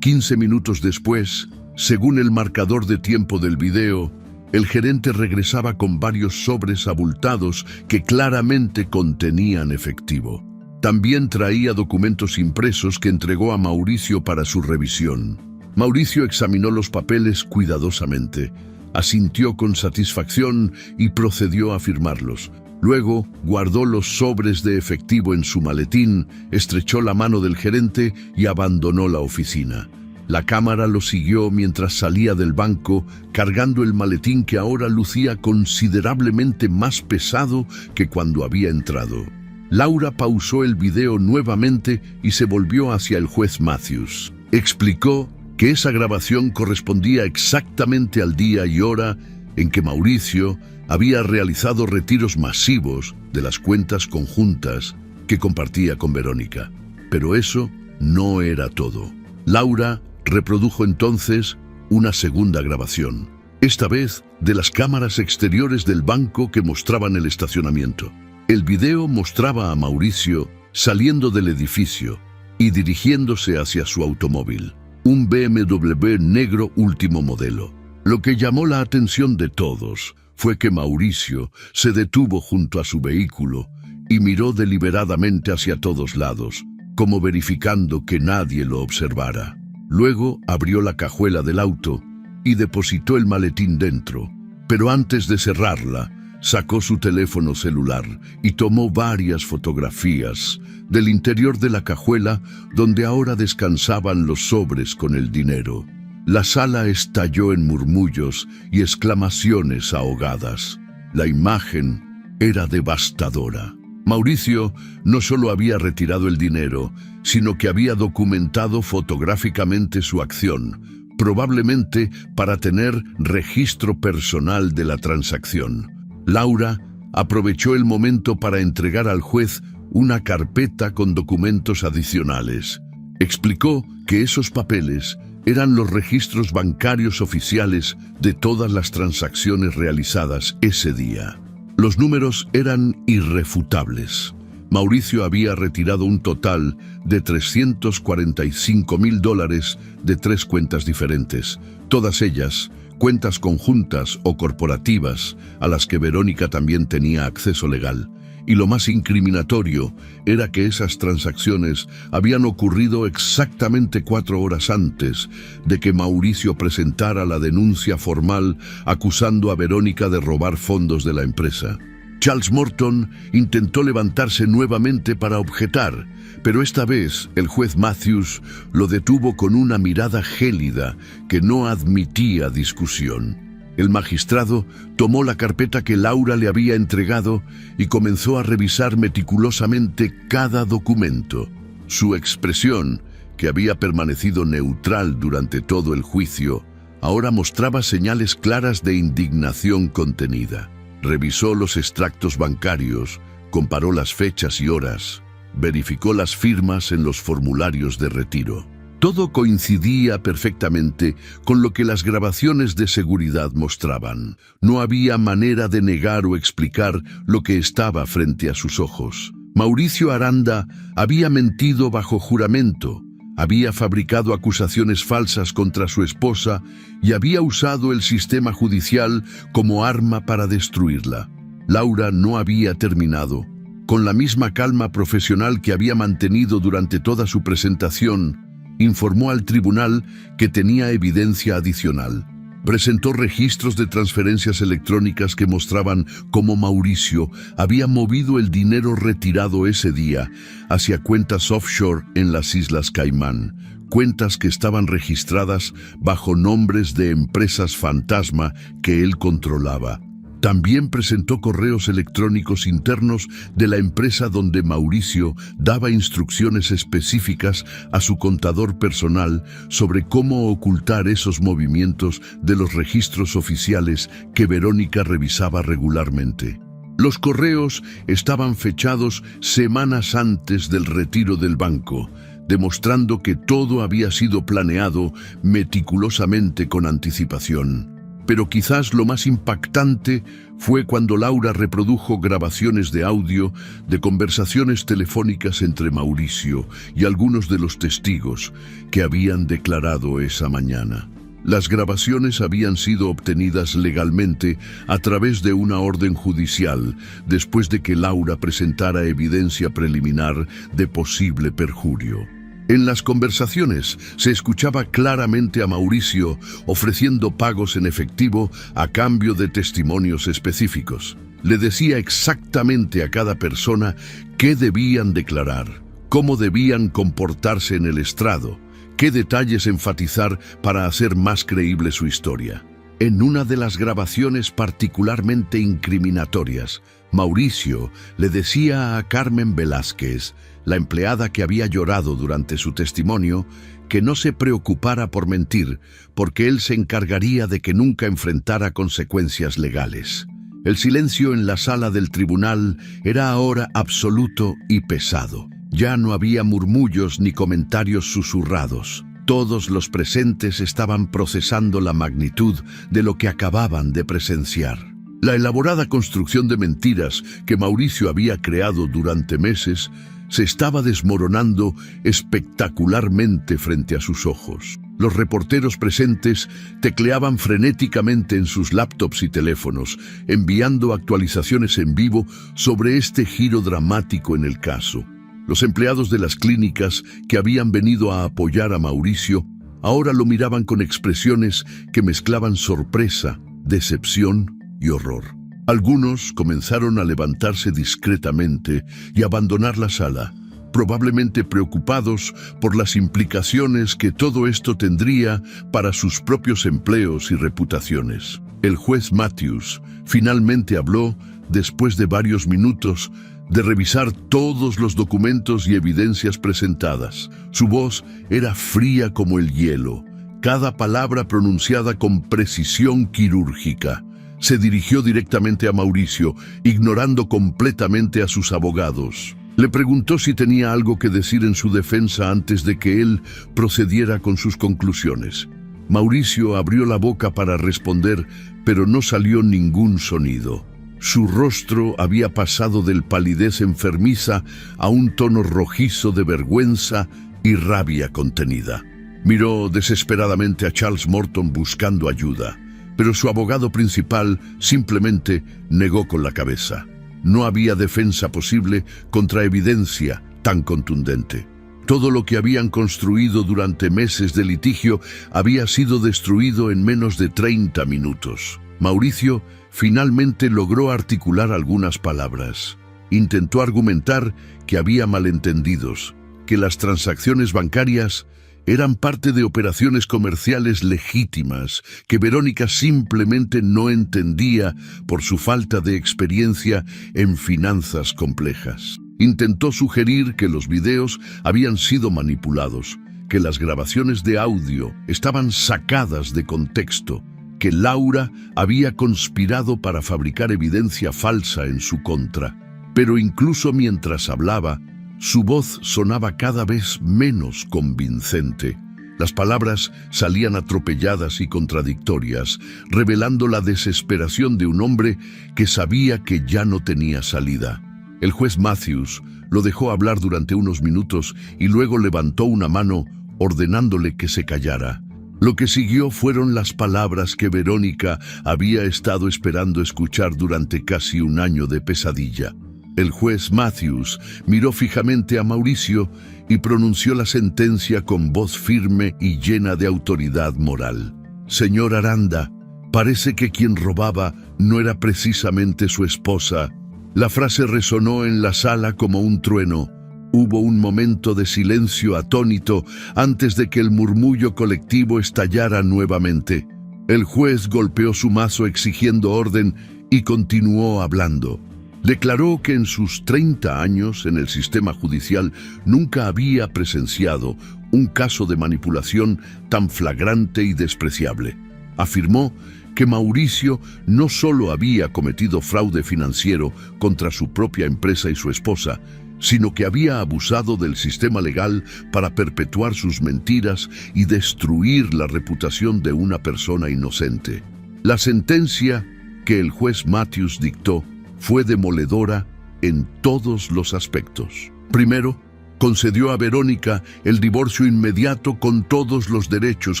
15 minutos después, según el marcador de tiempo del video, el gerente regresaba con varios sobres abultados que claramente contenían efectivo. También traía documentos impresos que entregó a Mauricio para su revisión. Mauricio examinó los papeles cuidadosamente, asintió con satisfacción y procedió a firmarlos. Luego guardó los sobres de efectivo en su maletín, estrechó la mano del gerente y abandonó la oficina. La cámara lo siguió mientras salía del banco, cargando el maletín que ahora lucía considerablemente más pesado que cuando había entrado. Laura pausó el video nuevamente y se volvió hacia el juez Matthews. Explicó que esa grabación correspondía exactamente al día y hora en que Mauricio había realizado retiros masivos de las cuentas conjuntas que compartía con Verónica. Pero eso no era todo. Laura reprodujo entonces una segunda grabación, esta vez de las cámaras exteriores del banco que mostraban el estacionamiento. El video mostraba a Mauricio saliendo del edificio y dirigiéndose hacia su automóvil, un BMW negro último modelo. Lo que llamó la atención de todos fue que Mauricio se detuvo junto a su vehículo y miró deliberadamente hacia todos lados, como verificando que nadie lo observara. Luego abrió la cajuela del auto y depositó el maletín dentro, pero antes de cerrarla, sacó su teléfono celular y tomó varias fotografías del interior de la cajuela donde ahora descansaban los sobres con el dinero. La sala estalló en murmullos y exclamaciones ahogadas. La imagen era devastadora. Mauricio no solo había retirado el dinero, sino que había documentado fotográficamente su acción, probablemente para tener registro personal de la transacción. Laura aprovechó el momento para entregar al juez una carpeta con documentos adicionales. Explicó que esos papeles eran los registros bancarios oficiales de todas las transacciones realizadas ese día. Los números eran irrefutables. Mauricio había retirado un total de $345,000 de 3 cuentas diferentes, todas ellas cuentas conjuntas o corporativas a las que Verónica también tenía acceso legal. Y lo más incriminatorio era que esas transacciones habían ocurrido exactamente 4 horas antes de que Mauricio presentara la denuncia formal acusando a Verónica de robar fondos de la empresa. Charles Morton intentó levantarse nuevamente para objetar, pero esta vez el juez Matthews lo detuvo con una mirada gélida que no admitía discusión. El magistrado tomó la carpeta que Laura le había entregado y comenzó a revisar meticulosamente cada documento. Su expresión, que había permanecido neutral durante todo el juicio, ahora mostraba señales claras de indignación contenida. Revisó los extractos bancarios, comparó las fechas y horas, verificó las firmas en los formularios de retiro. Todo coincidía perfectamente con lo que las grabaciones de seguridad mostraban. No había manera de negar o explicar lo que estaba frente a sus ojos. Mauricio Aranda había mentido bajo juramento, había fabricado acusaciones falsas contra su esposa y había usado el sistema judicial como arma para destruirla. Laura no había terminado. Con la misma calma profesional que había mantenido durante toda su presentación, informó al tribunal que tenía evidencia adicional. Presentó registros de transferencias electrónicas que mostraban cómo Mauricio había movido el dinero retirado ese día hacia cuentas offshore en las Islas Caimán, cuentas que estaban registradas bajo nombres de empresas fantasma que él controlaba. También presentó correos electrónicos internos de la empresa donde Mauricio daba instrucciones específicas a su contador personal sobre cómo ocultar esos movimientos de los registros oficiales que Verónica revisaba regularmente. Los correos estaban fechados semanas antes del retiro del banco, demostrando que todo había sido planeado meticulosamente con anticipación. Pero quizás lo más impactante fue cuando Laura reprodujo grabaciones de audio de conversaciones telefónicas entre Mauricio y algunos de los testigos que habían declarado esa mañana. Las grabaciones habían sido obtenidas legalmente a través de una orden judicial después de que Laura presentara evidencia preliminar de posible perjurio. En las conversaciones se escuchaba claramente a Mauricio ofreciendo pagos en efectivo a cambio de testimonios específicos. Le decía exactamente a cada persona qué debían declarar, cómo debían comportarse en el estrado, qué detalles enfatizar para hacer más creíble su historia. En una de las grabaciones particularmente incriminatorias, Mauricio le decía a Carmen Velázquez, la empleada que había llorado durante su testimonio, que no se preocupara por mentir, porque él se encargaría de que nunca enfrentara consecuencias legales. El silencio en la sala del tribunal era ahora absoluto y pesado. Ya no había murmullos ni comentarios susurrados. Todos los presentes estaban procesando la magnitud de lo que acababan de presenciar. La elaborada construcción de mentiras que Mauricio había creado durante meses se estaba desmoronando espectacularmente frente a sus ojos. Los reporteros presentes tecleaban frenéticamente en sus laptops y teléfonos, enviando actualizaciones en vivo sobre este giro dramático en el caso. Los empleados de las clínicas que habían venido a apoyar a Mauricio ahora lo miraban con expresiones que mezclaban sorpresa, decepción y horror. Algunos comenzaron a levantarse discretamente y abandonar la sala, probablemente preocupados por las implicaciones que todo esto tendría para sus propios empleos y reputaciones. El juez Matthews finalmente habló después de varios minutos de revisar todos los documentos y evidencias presentadas. Su voz era fría como el hielo, cada palabra pronunciada con precisión quirúrgica. Se dirigió directamente a Mauricio, ignorando completamente a sus abogados. Le preguntó si tenía algo que decir en su defensa antes de que él procediera con sus conclusiones. Mauricio abrió la boca para responder, pero no salió ningún sonido. Su rostro había pasado del palidez enfermiza a un tono rojizo de vergüenza y rabia contenida. Miró desesperadamente a Charles Morton buscando ayuda, pero su abogado principal simplemente negó con la cabeza. No había defensa posible contra evidencia tan contundente. Todo lo que habían construido durante meses de litigio había sido destruido en menos de 30 minutos. Mauricio finalmente logró articular algunas palabras. Intentó argumentar que había malentendidos, que las transacciones bancarias eran parte de operaciones comerciales legítimas que Verónica simplemente no entendía por su falta de experiencia en finanzas complejas. Intentó sugerir que los videos habían sido manipulados, que las grabaciones de audio estaban sacadas de contexto, que Laura había conspirado para fabricar evidencia falsa en su contra. Pero incluso mientras hablaba, su voz sonaba cada vez menos convincente. Las palabras salían atropelladas y contradictorias, revelando la desesperación de un hombre que sabía que ya no tenía salida. El juez Matthews lo dejó hablar durante unos minutos y luego levantó una mano ordenándole que se callara. Lo que siguió fueron las palabras que Verónica había estado esperando escuchar durante casi un año de pesadilla. El juez Matthews miró fijamente a Mauricio y pronunció la sentencia con voz firme y llena de autoridad moral. Señor Aranda, parece que quien robaba no era precisamente su esposa. La frase resonó en la sala como un trueno. Hubo un momento de silencio atónito antes de que el murmullo colectivo estallara nuevamente. El juez golpeó su mazo exigiendo orden y continuó hablando. Declaró que en sus 30 años en el sistema judicial nunca había presenciado un caso de manipulación tan flagrante y despreciable. Afirmó que Mauricio no solo había cometido fraude financiero contra su propia empresa y su esposa, sino que había abusado del sistema legal para perpetuar sus mentiras y destruir la reputación de una persona inocente. La sentencia que el juez Matthews dictó fue demoledora en todos los aspectos. Primero, concedió a Verónica el divorcio inmediato con todos los derechos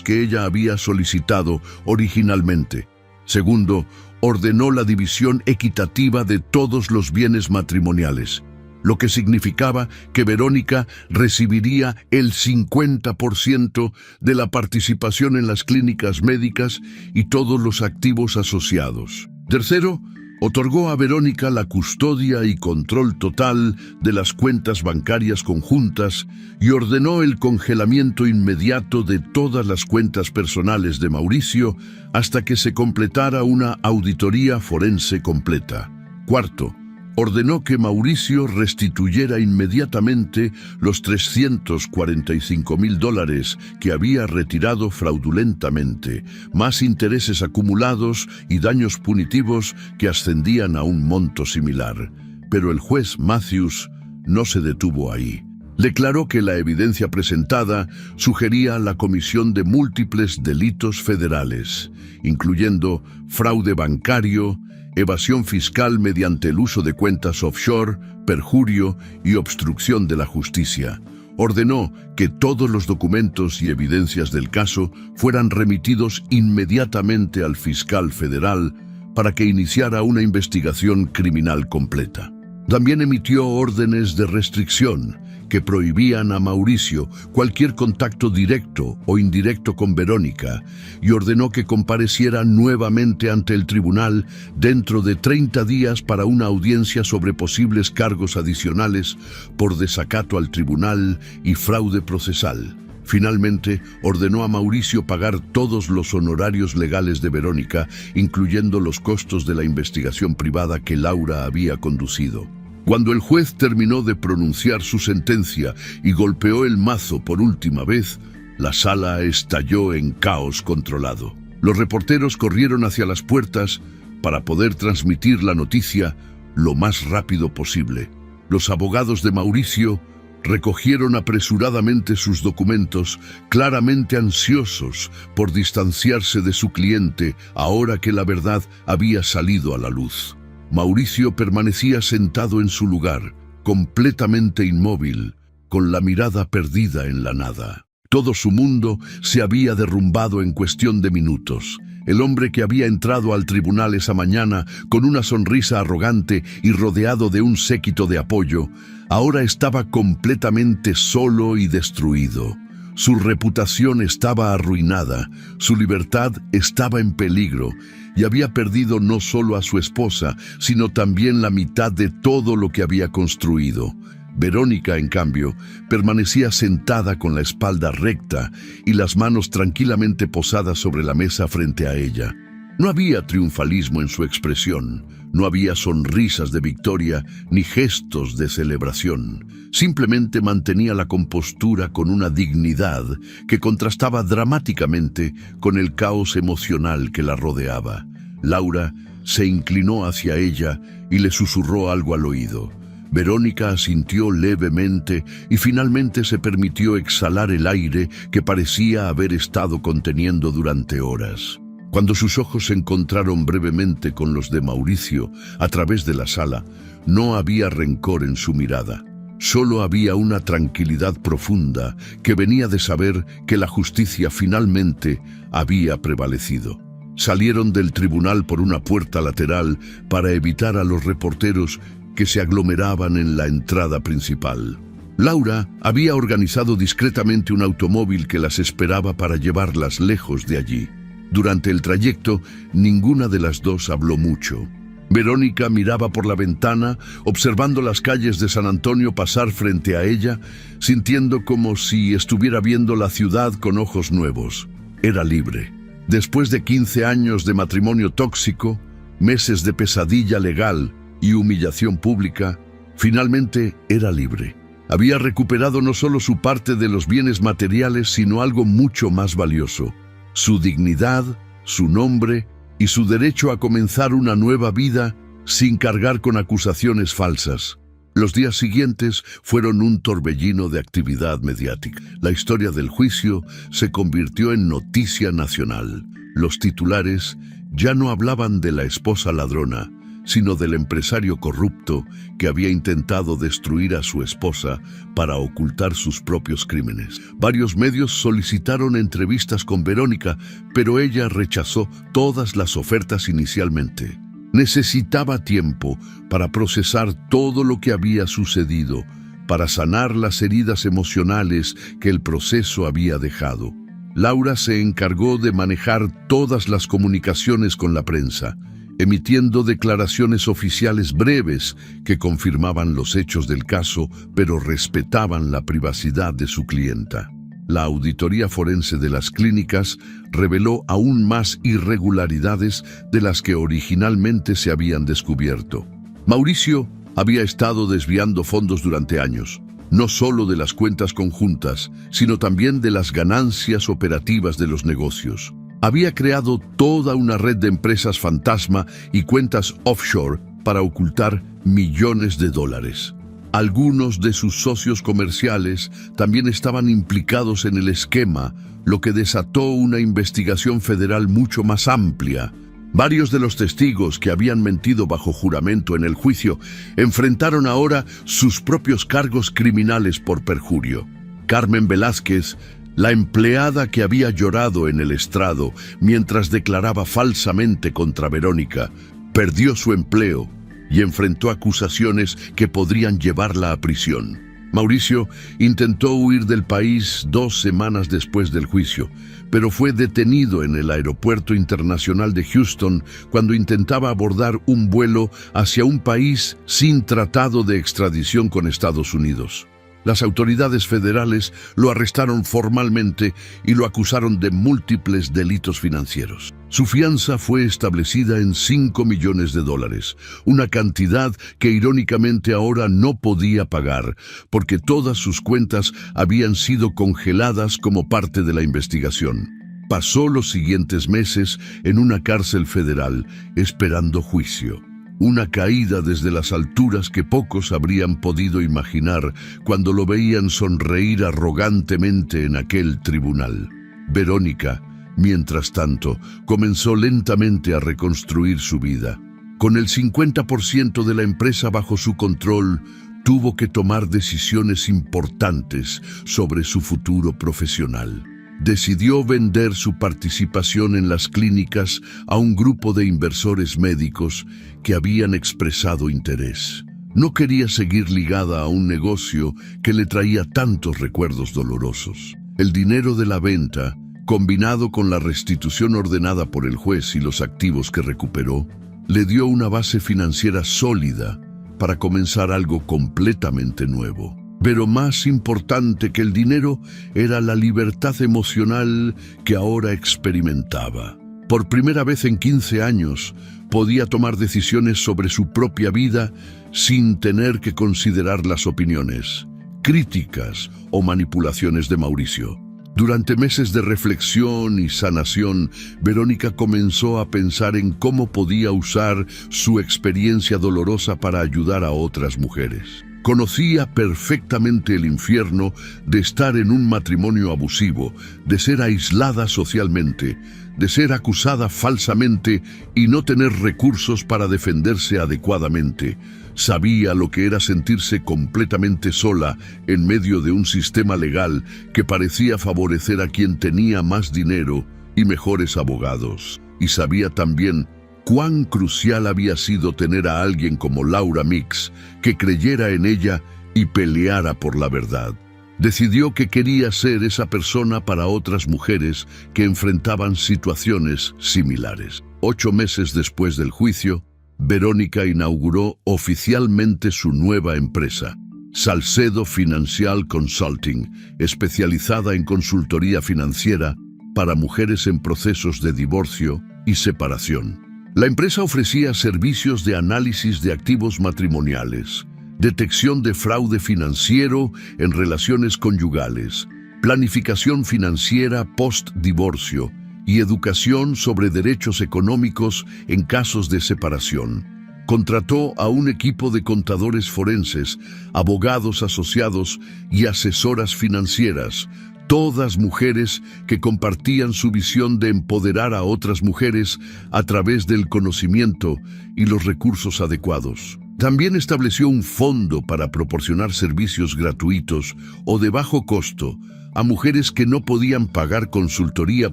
que ella había solicitado originalmente. Segundo, ordenó la división equitativa de todos los bienes matrimoniales, lo que significaba que Verónica recibiría el 50% de la participación en las clínicas médicas y todos los activos asociados. Tercero, otorgó a Verónica la custodia y control total de las cuentas bancarias conjuntas y ordenó el congelamiento inmediato de todas las cuentas personales de Mauricio hasta que se completara una auditoría forense completa. Cuarto, ordenó que Mauricio restituyera inmediatamente los $345,000 que había retirado fraudulentamente, más intereses acumulados y daños punitivos que ascendían a un monto similar. Pero el juez Matthews no se detuvo ahí. Declaró que la evidencia presentada sugería la comisión de múltiples delitos federales, incluyendo fraude bancario, evasión fiscal mediante el uso de cuentas offshore, perjurio y obstrucción de la justicia. Ordenó que todos los documentos y evidencias del caso fueran remitidos inmediatamente al fiscal federal para que iniciara una investigación criminal completa. También emitió órdenes de restricción que prohibían a Mauricio cualquier contacto directo o indirecto con Verónica y ordenó que compareciera nuevamente ante el tribunal dentro de 30 días para una audiencia sobre posibles cargos adicionales por desacato al tribunal y fraude procesal. Finalmente, ordenó a Mauricio pagar todos los honorarios legales de Verónica, incluyendo los costos de la investigación privada que Laura había conducido. Cuando el juez terminó de pronunciar su sentencia y golpeó el mazo por última vez, la sala estalló en caos controlado. Los reporteros corrieron hacia las puertas para poder transmitir la noticia lo más rápido posible. Los abogados de Mauricio recogieron apresuradamente sus documentos, claramente ansiosos por distanciarse de su cliente ahora que la verdad había salido a la luz. Mauricio permanecía sentado en su lugar, completamente inmóvil, con la mirada perdida en la nada. Todo su mundo se había derrumbado en cuestión de minutos. El hombre que había entrado al tribunal esa mañana con una sonrisa arrogante y rodeado de un séquito de apoyo, ahora estaba completamente solo y destruido. Su reputación estaba arruinada, su libertad estaba en peligro y había perdido no solo a su esposa, sino también la mitad de todo lo que había construido. Verónica, en cambio, permanecía sentada con la espalda recta y las manos tranquilamente posadas sobre la mesa frente a ella. No había triunfalismo en su expresión, no había sonrisas de victoria ni gestos de celebración. Simplemente mantenía la compostura con una dignidad que contrastaba dramáticamente con el caos emocional que la rodeaba. Laura se inclinó hacia ella y le susurró algo al oído. Verónica asintió levemente y finalmente se permitió exhalar el aire que parecía haber estado conteniendo durante horas. Cuando sus ojos se encontraron brevemente con los de Mauricio a través de la sala, no había rencor en su mirada. Solo había una tranquilidad profunda que venía de saber que la justicia finalmente había prevalecido. Salieron del tribunal por una puerta lateral para evitar a los reporteros que se aglomeraban en la entrada principal. Laura había organizado discretamente un automóvil que las esperaba para llevarlas lejos de allí. Durante el trayecto, ninguna de las dos habló mucho. Verónica miraba por la ventana, observando las calles de San Antonio pasar frente a ella, sintiendo como si estuviera viendo la ciudad con ojos nuevos. Era libre. Después de 15 años de matrimonio tóxico, meses de pesadilla legal y humillación pública, finalmente era libre. Había recuperado no solo su parte de los bienes materiales, sino algo mucho más valioso: su dignidad, su nombre y su derecho a comenzar una nueva vida sin cargar con acusaciones falsas. Los días siguientes fueron un torbellino de actividad mediática. La historia del juicio se convirtió en noticia nacional. Los titulares ya no hablaban de la esposa ladrona, sino del empresario corrupto que había intentado destruir a su esposa para ocultar sus propios crímenes. Varios medios solicitaron entrevistas con Verónica, pero ella rechazó todas las ofertas inicialmente. Necesitaba tiempo para procesar todo lo que había sucedido, para sanar las heridas emocionales que el proceso había dejado. Laura se encargó de manejar todas las comunicaciones con la prensa, emitiendo declaraciones oficiales breves que confirmaban los hechos del caso, pero respetaban la privacidad de su clienta. La auditoría forense de las clínicas reveló aún más irregularidades de las que originalmente se habían descubierto. Mauricio había estado desviando fondos durante años, no solo de las cuentas conjuntas, sino también de las ganancias operativas de los negocios. Había creado toda una red de empresas fantasma y cuentas offshore para ocultar millones de dólares. Algunos de sus socios comerciales también estaban implicados en el esquema, lo que desató una investigación federal mucho más amplia. Varios de los testigos que habían mentido bajo juramento en el juicio enfrentaron ahora sus propios cargos criminales por perjurio. Carmen Velázquez, la empleada que había llorado en el estrado mientras declaraba falsamente contra Verónica, perdió su empleo y enfrentó acusaciones que podrían llevarla a prisión. Mauricio intentó huir del país 2 semanas después del juicio, pero fue detenido en el aeropuerto internacional de Houston cuando intentaba abordar un vuelo hacia un país sin tratado de extradición con Estados Unidos. Las autoridades federales lo arrestaron formalmente y lo acusaron de múltiples delitos financieros. Su fianza fue establecida en $5 millones, una cantidad que irónicamente ahora no podía pagar, porque todas sus cuentas habían sido congeladas como parte de la investigación. Pasó los siguientes meses en una cárcel federal, esperando juicio. Una caída desde las alturas que pocos habrían podido imaginar cuando lo veían sonreír arrogantemente en aquel tribunal. Verónica, mientras tanto, comenzó lentamente a reconstruir su vida. Con el 50% de la empresa bajo su control, tuvo que tomar decisiones importantes sobre su futuro profesional. Decidió vender su participación en las clínicas a un grupo de inversores médicos que habían expresado interés. No quería seguir ligada a un negocio que le traía tantos recuerdos dolorosos. El dinero de la venta, combinado con la restitución ordenada por el juez y los activos que recuperó, le dio una base financiera sólida para comenzar algo completamente nuevo. Pero más importante que el dinero era la libertad emocional que ahora experimentaba. Por primera vez en 15 años, podía tomar decisiones sobre su propia vida sin tener que considerar las opiniones, críticas o manipulaciones de Mauricio. Durante meses de reflexión y sanación, Verónica comenzó a pensar en cómo podía usar su experiencia dolorosa para ayudar a otras mujeres. Conocía perfectamente el infierno de estar en un matrimonio abusivo, de ser aislada socialmente, de ser acusada falsamente y no tener recursos para defenderse adecuadamente. Sabía lo que era sentirse completamente sola en medio de un sistema legal que parecía favorecer a quien tenía más dinero y mejores abogados. Y sabía también cuán crucial había sido tener a alguien como Laura Mix, que creyera en ella y peleara por la verdad. Decidió que quería ser esa persona para otras mujeres que enfrentaban situaciones similares. 8 meses después del juicio, Verónica inauguró oficialmente su nueva empresa, Salcedo Financial Consulting, especializada en consultoría financiera para mujeres en procesos de divorcio y separación. La empresa ofrecía servicios de análisis de activos matrimoniales, detección de fraude financiero en relaciones conyugales, planificación financiera post-divorcio y educación sobre derechos económicos en casos de separación. Contrató a un equipo de contadores forenses, abogados asociados y asesoras financieras, todas mujeres que compartían su visión de empoderar a otras mujeres a través del conocimiento y los recursos adecuados. También estableció un fondo para proporcionar servicios gratuitos o de bajo costo a mujeres que no podían pagar consultoría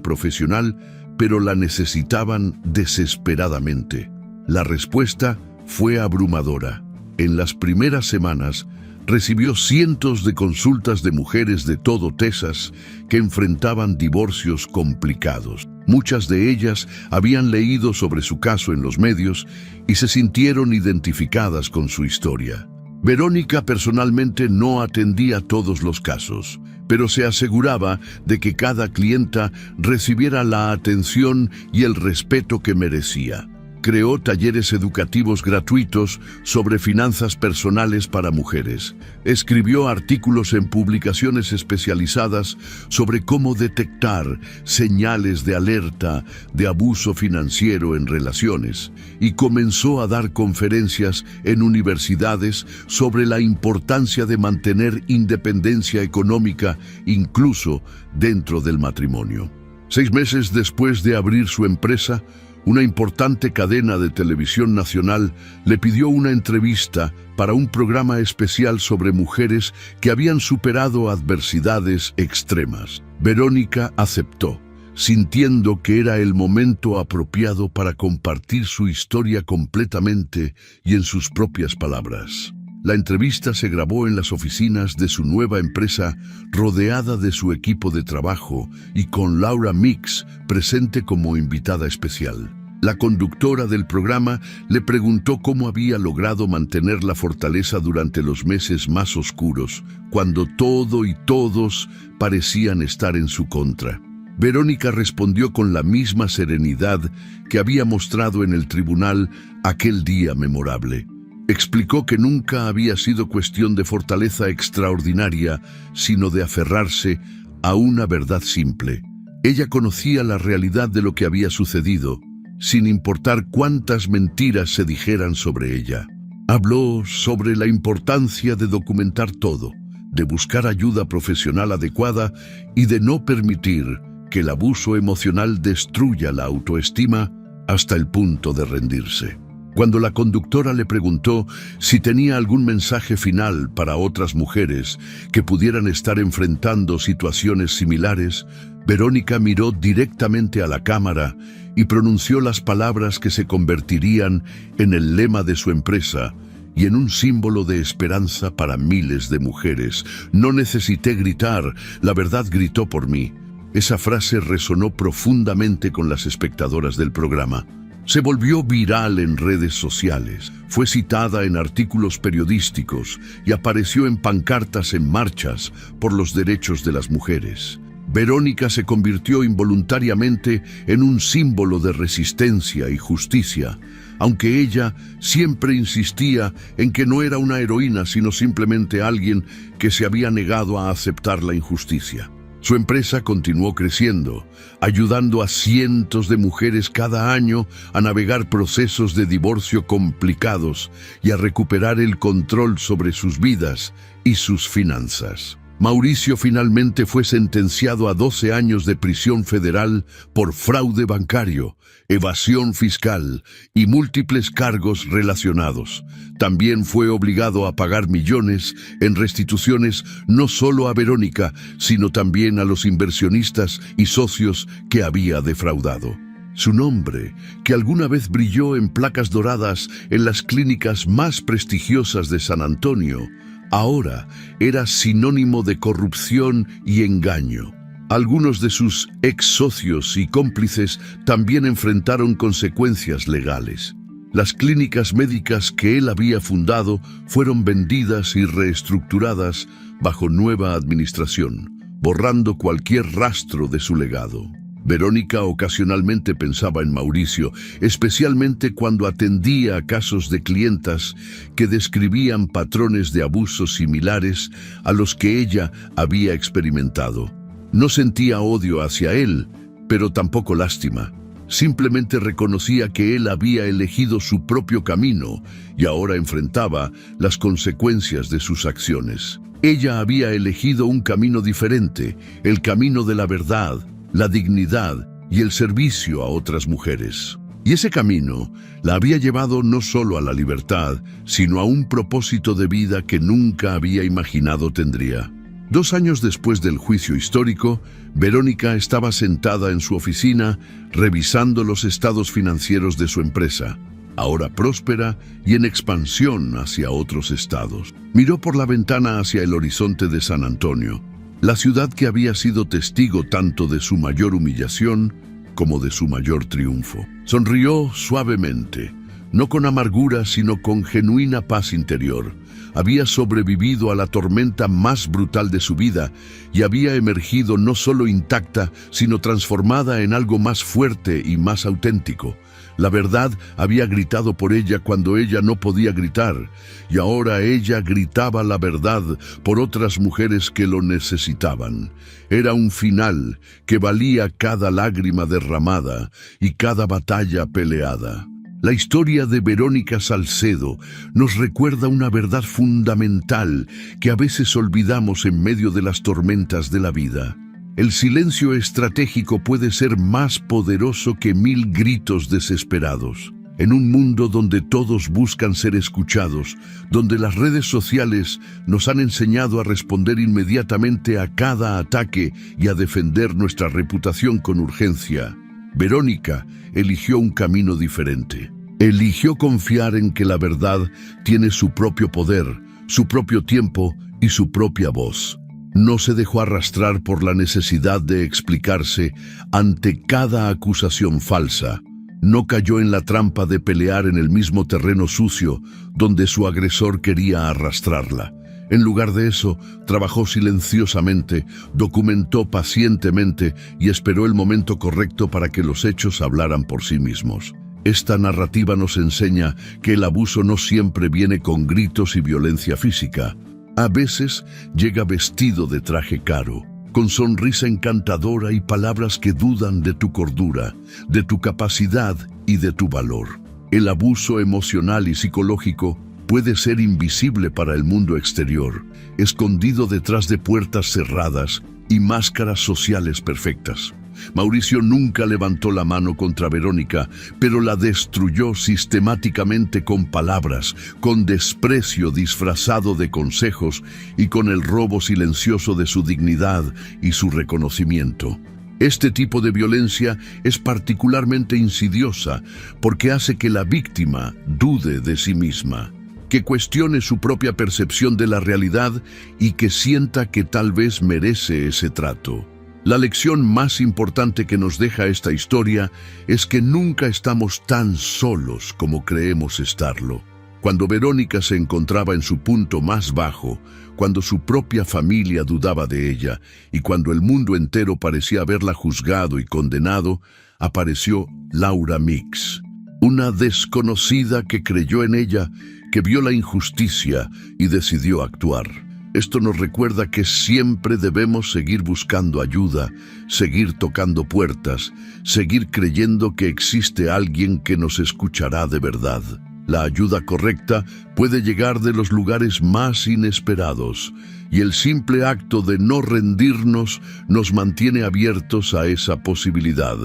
profesional, pero la necesitaban desesperadamente. La respuesta fue abrumadora. En las primeras semanas, recibió cientos de consultas de mujeres de todo Texas que enfrentaban divorcios complicados. Muchas de ellas habían leído sobre su caso en los medios y se sintieron identificadas con su historia. Verónica personalmente no atendía todos los casos, pero se aseguraba de que cada clienta recibiera la atención y el respeto que merecía. Creó talleres educativos gratuitos sobre finanzas personales para mujeres. Escribió artículos en publicaciones especializadas sobre cómo detectar señales de alerta de abuso financiero en relaciones y comenzó a dar conferencias en universidades sobre la importancia de mantener independencia económica incluso dentro del matrimonio. 6 meses después de abrir su empresa, una importante cadena de televisión nacional le pidió una entrevista para un programa especial sobre mujeres que habían superado adversidades extremas. Verónica aceptó, sintiendo que era el momento apropiado para compartir su historia completamente y en sus propias palabras. La entrevista se grabó en las oficinas de su nueva empresa, rodeada de su equipo de trabajo y con Laura Mix presente como invitada especial. La conductora del programa le preguntó cómo había logrado mantener la fortaleza durante los meses más oscuros, cuando todo y todos parecían estar en su contra. Verónica respondió con la misma serenidad que había mostrado en el tribunal aquel día memorable. Explicó que nunca había sido cuestión de fortaleza extraordinaria, sino de aferrarse a una verdad simple. Ella conocía la realidad de lo que había sucedido, sin importar cuántas mentiras se dijeran sobre ella. Habló sobre la importancia de documentar todo, de buscar ayuda profesional adecuada y de no permitir que el abuso emocional destruya la autoestima hasta el punto de rendirse. Cuando la conductora le preguntó si tenía algún mensaje final para otras mujeres que pudieran estar enfrentando situaciones similares, Verónica miró directamente a la cámara y pronunció las palabras que se convertirían en el lema de su empresa y en un símbolo de esperanza para miles de mujeres. No necesité gritar, la verdad gritó por mí. Esa frase resonó profundamente con las espectadoras del programa. Se volvió viral en redes sociales, fue citada en artículos periodísticos y apareció en pancartas en marchas por los derechos de las mujeres. Verónica se convirtió involuntariamente en un símbolo de resistencia y justicia, aunque ella siempre insistía en que no era una heroína, sino simplemente alguien que se había negado a aceptar la injusticia. Su empresa continuó creciendo, ayudando a cientos de mujeres cada año a navegar procesos de divorcio complicados y a recuperar el control sobre sus vidas y sus finanzas. Mauricio finalmente fue sentenciado a 12 años de prisión federal por fraude bancario, evasión fiscal y múltiples cargos relacionados. También fue obligado a pagar millones en restituciones no solo a Verónica, sino también a los inversionistas y socios que había defraudado. Su nombre, que alguna vez brilló en placas doradas en las clínicas más prestigiosas de San Antonio, ahora era sinónimo de corrupción y engaño. Algunos de sus ex socios y cómplices también enfrentaron consecuencias legales. Las clínicas médicas que él había fundado fueron vendidas y reestructuradas bajo nueva administración, borrando cualquier rastro de su legado. Verónica ocasionalmente pensaba en Mauricio, especialmente cuando atendía a casos de clientas que describían patrones de abuso similares a los que ella había experimentado. No sentía odio hacia él, pero tampoco lástima. Simplemente reconocía que él había elegido su propio camino y ahora enfrentaba las consecuencias de sus acciones. Ella había elegido un camino diferente, el camino de la verdad, la dignidad y el servicio a otras mujeres. Y ese camino la había llevado no solo a la libertad, sino a un propósito de vida que nunca había imaginado tendría. 2 años después del juicio histórico, Verónica estaba sentada en su oficina revisando los estados financieros de su empresa, ahora próspera y en expansión hacia otros estados. Miró por la ventana hacia el horizonte de San Antonio, la ciudad que había sido testigo tanto de su mayor humillación como de su mayor triunfo. Sonrió suavemente, no con amargura, sino con genuina paz interior. Había sobrevivido a la tormenta más brutal de su vida y había emergido no solo intacta, sino transformada en algo más fuerte y más auténtico. La verdad había gritado por ella cuando ella no podía gritar, y ahora ella gritaba la verdad por otras mujeres que lo necesitaban. Era un final que valía cada lágrima derramada y cada batalla peleada. La historia de Verónica Salcedo nos recuerda una verdad fundamental que a veces olvidamos en medio de las tormentas de la vida. El silencio estratégico puede ser más poderoso que 1000 gritos desesperados. En un mundo donde todos buscan ser escuchados, donde las redes sociales nos han enseñado a responder inmediatamente a cada ataque y a defender nuestra reputación con urgencia, Verónica eligió un camino diferente. Eligió confiar en que la verdad tiene su propio poder, su propio tiempo y su propia voz. No se dejó arrastrar por la necesidad de explicarse ante cada acusación falsa. No cayó en la trampa de pelear en el mismo terreno sucio donde su agresor quería arrastrarla. En lugar de eso, trabajó silenciosamente, documentó pacientemente y esperó el momento correcto para que los hechos hablaran por sí mismos. Esta narrativa nos enseña que el abuso no siempre viene con gritos y violencia física. A veces llega vestido de traje caro, con sonrisa encantadora y palabras que dudan de tu cordura, de tu capacidad y de tu valor. El abuso emocional y psicológico puede ser invisible para el mundo exterior, escondido detrás de puertas cerradas y máscaras sociales perfectas. Mauricio nunca levantó la mano contra Verónica, pero la destruyó sistemáticamente con palabras, con desprecio disfrazado de consejos y con el robo silencioso de su dignidad y su reconocimiento. Este tipo de violencia es particularmente insidiosa porque hace que la víctima dude de sí misma, que cuestione su propia percepción de la realidad y que sienta que tal vez merece ese trato. La lección más importante que nos deja esta historia es que nunca estamos tan solos como creemos estarlo. Cuando Verónica se encontraba en su punto más bajo, cuando su propia familia dudaba de ella y cuando el mundo entero parecía haberla juzgado y condenado, apareció Laura Mix, una desconocida que creyó en ella, que vio la injusticia y decidió actuar. Esto nos recuerda que siempre debemos seguir buscando ayuda, seguir tocando puertas, seguir creyendo que existe alguien que nos escuchará de verdad. La ayuda correcta puede llegar de los lugares más inesperados, y el simple acto de no rendirnos nos mantiene abiertos a esa posibilidad.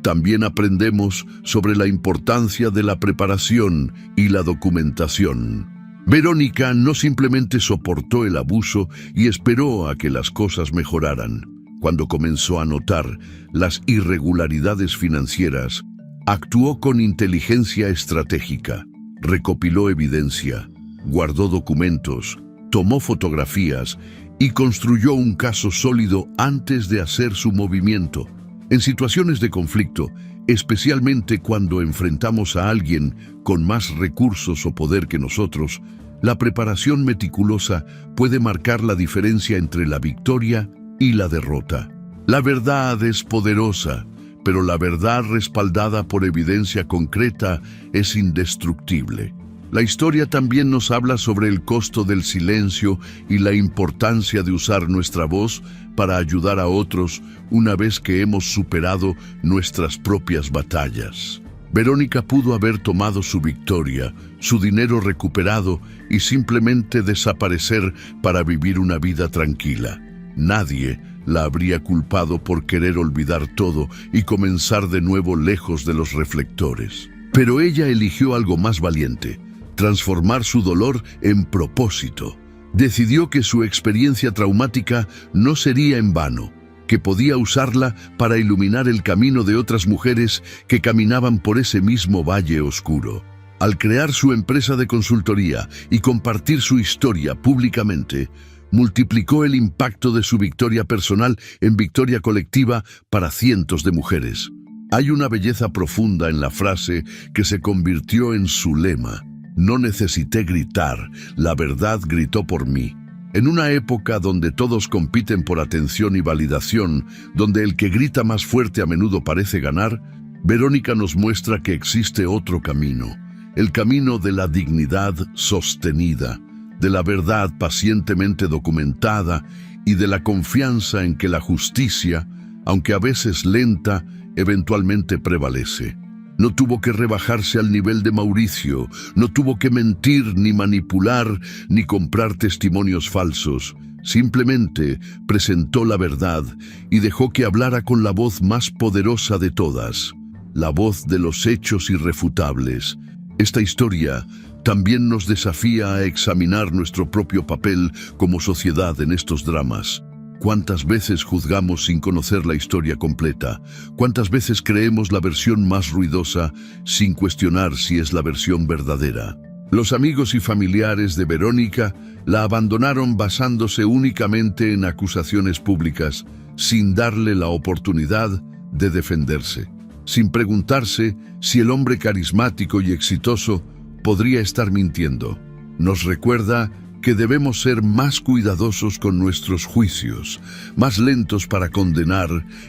También aprendemos sobre la importancia de la preparación y la documentación. Verónica no simplemente soportó el abuso y esperó a que las cosas mejoraran. Cuando comenzó a notar las irregularidades financieras, actuó con inteligencia estratégica, recopiló evidencia, guardó documentos, tomó fotografías y construyó un caso sólido antes de hacer su movimiento. En situaciones de conflicto, especialmente cuando enfrentamos a alguien con más recursos o poder que nosotros, la preparación meticulosa puede marcar la diferencia entre la victoria y la derrota. La verdad es poderosa, pero la verdad respaldada por evidencia concreta es indestructible. La historia también nos habla sobre el costo del silencio y la importancia de usar nuestra voz para ayudar a otros una vez que hemos superado nuestras propias batallas. Verónica pudo haber tomado su victoria, su dinero recuperado y simplemente desaparecer para vivir una vida tranquila. Nadie la habría culpado por querer olvidar todo y comenzar de nuevo lejos de los reflectores. Pero ella eligió algo más valiente: transformar su dolor en propósito. Decidió que su experiencia traumática no sería en vano, que podía usarla para iluminar el camino de otras mujeres que caminaban por ese mismo valle oscuro. Al crear su empresa de consultoría y compartir su historia públicamente, multiplicó el impacto de su victoria personal en victoria colectiva para cientos de mujeres. Hay una belleza profunda en la frase que se convirtió en su lema: no necesité gritar, la verdad gritó por mí. En una época donde todos compiten por atención y validación, donde el que grita más fuerte a menudo parece ganar, Verónica nos muestra que existe otro camino, el camino de la dignidad sostenida, de la verdad pacientemente documentada y de la confianza en que la justicia, aunque a veces lenta, eventualmente prevalece. No tuvo que rebajarse al nivel de Mauricio, no tuvo que mentir, ni manipular, ni comprar testimonios falsos. Simplemente presentó la verdad y dejó que hablara con la voz más poderosa de todas, la voz de los hechos irrefutables. Esta historia también nos desafía a examinar nuestro propio papel como sociedad en estos dramas. ¿Cuántas veces juzgamos sin conocer la historia completa? ¿Cuántas veces creemos la versión más ruidosa sin cuestionar si es la versión verdadera? Los amigos y familiares de Verónica la abandonaron basándose únicamente en acusaciones públicas, sin darle la oportunidad de defenderse, sin preguntarse si el hombre carismático y exitoso podría estar mintiendo. Nos recuerda que debemos ser más cuidadosos con nuestros juicios, más lentos para condenar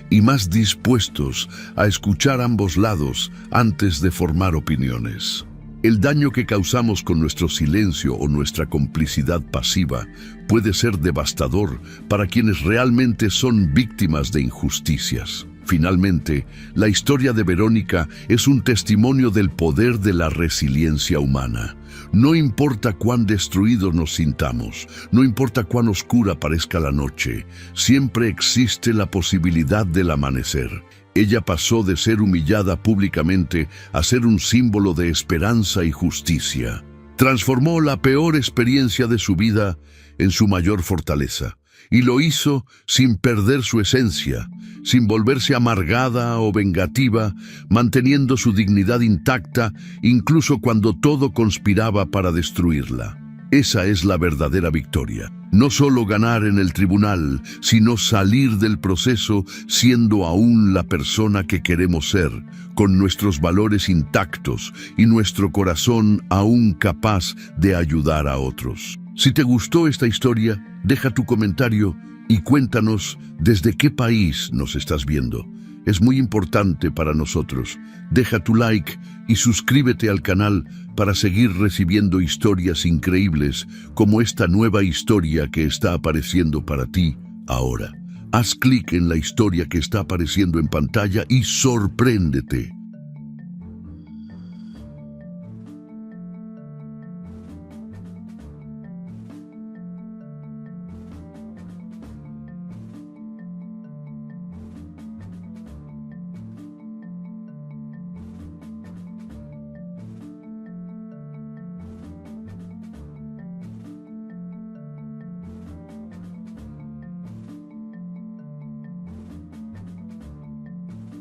y más dispuestos a escuchar ambos lados antes de formar opiniones. El daño que causamos con nuestro silencio o nuestra complicidad pasiva puede ser devastador para quienes realmente son víctimas de injusticias. Finalmente, la historia de Verónica es un testimonio del poder de la resiliencia humana. No importa cuán destruidos nos sintamos, no importa cuán oscura parezca la noche, siempre existe la posibilidad del amanecer. Ella pasó de ser humillada públicamente a ser un símbolo de esperanza y justicia. Transformó la peor experiencia de su vida en su mayor fortaleza. Y lo hizo sin perder su esencia, sin volverse amargada o vengativa, manteniendo su dignidad intacta incluso cuando todo conspiraba para destruirla. Esa es la verdadera victoria. No solo ganar en el tribunal, sino salir del proceso siendo aún la persona que queremos ser, con nuestros valores intactos y nuestro corazón aún capaz de ayudar a otros. Si te gustó esta historia, deja tu comentario y cuéntanos desde qué país nos estás viendo. Es muy importante para nosotros. Deja tu like y suscríbete al canal para seguir recibiendo historias increíbles como esta nueva historia que está apareciendo para ti ahora. Haz clic en la historia que está apareciendo en pantalla y sorpréndete.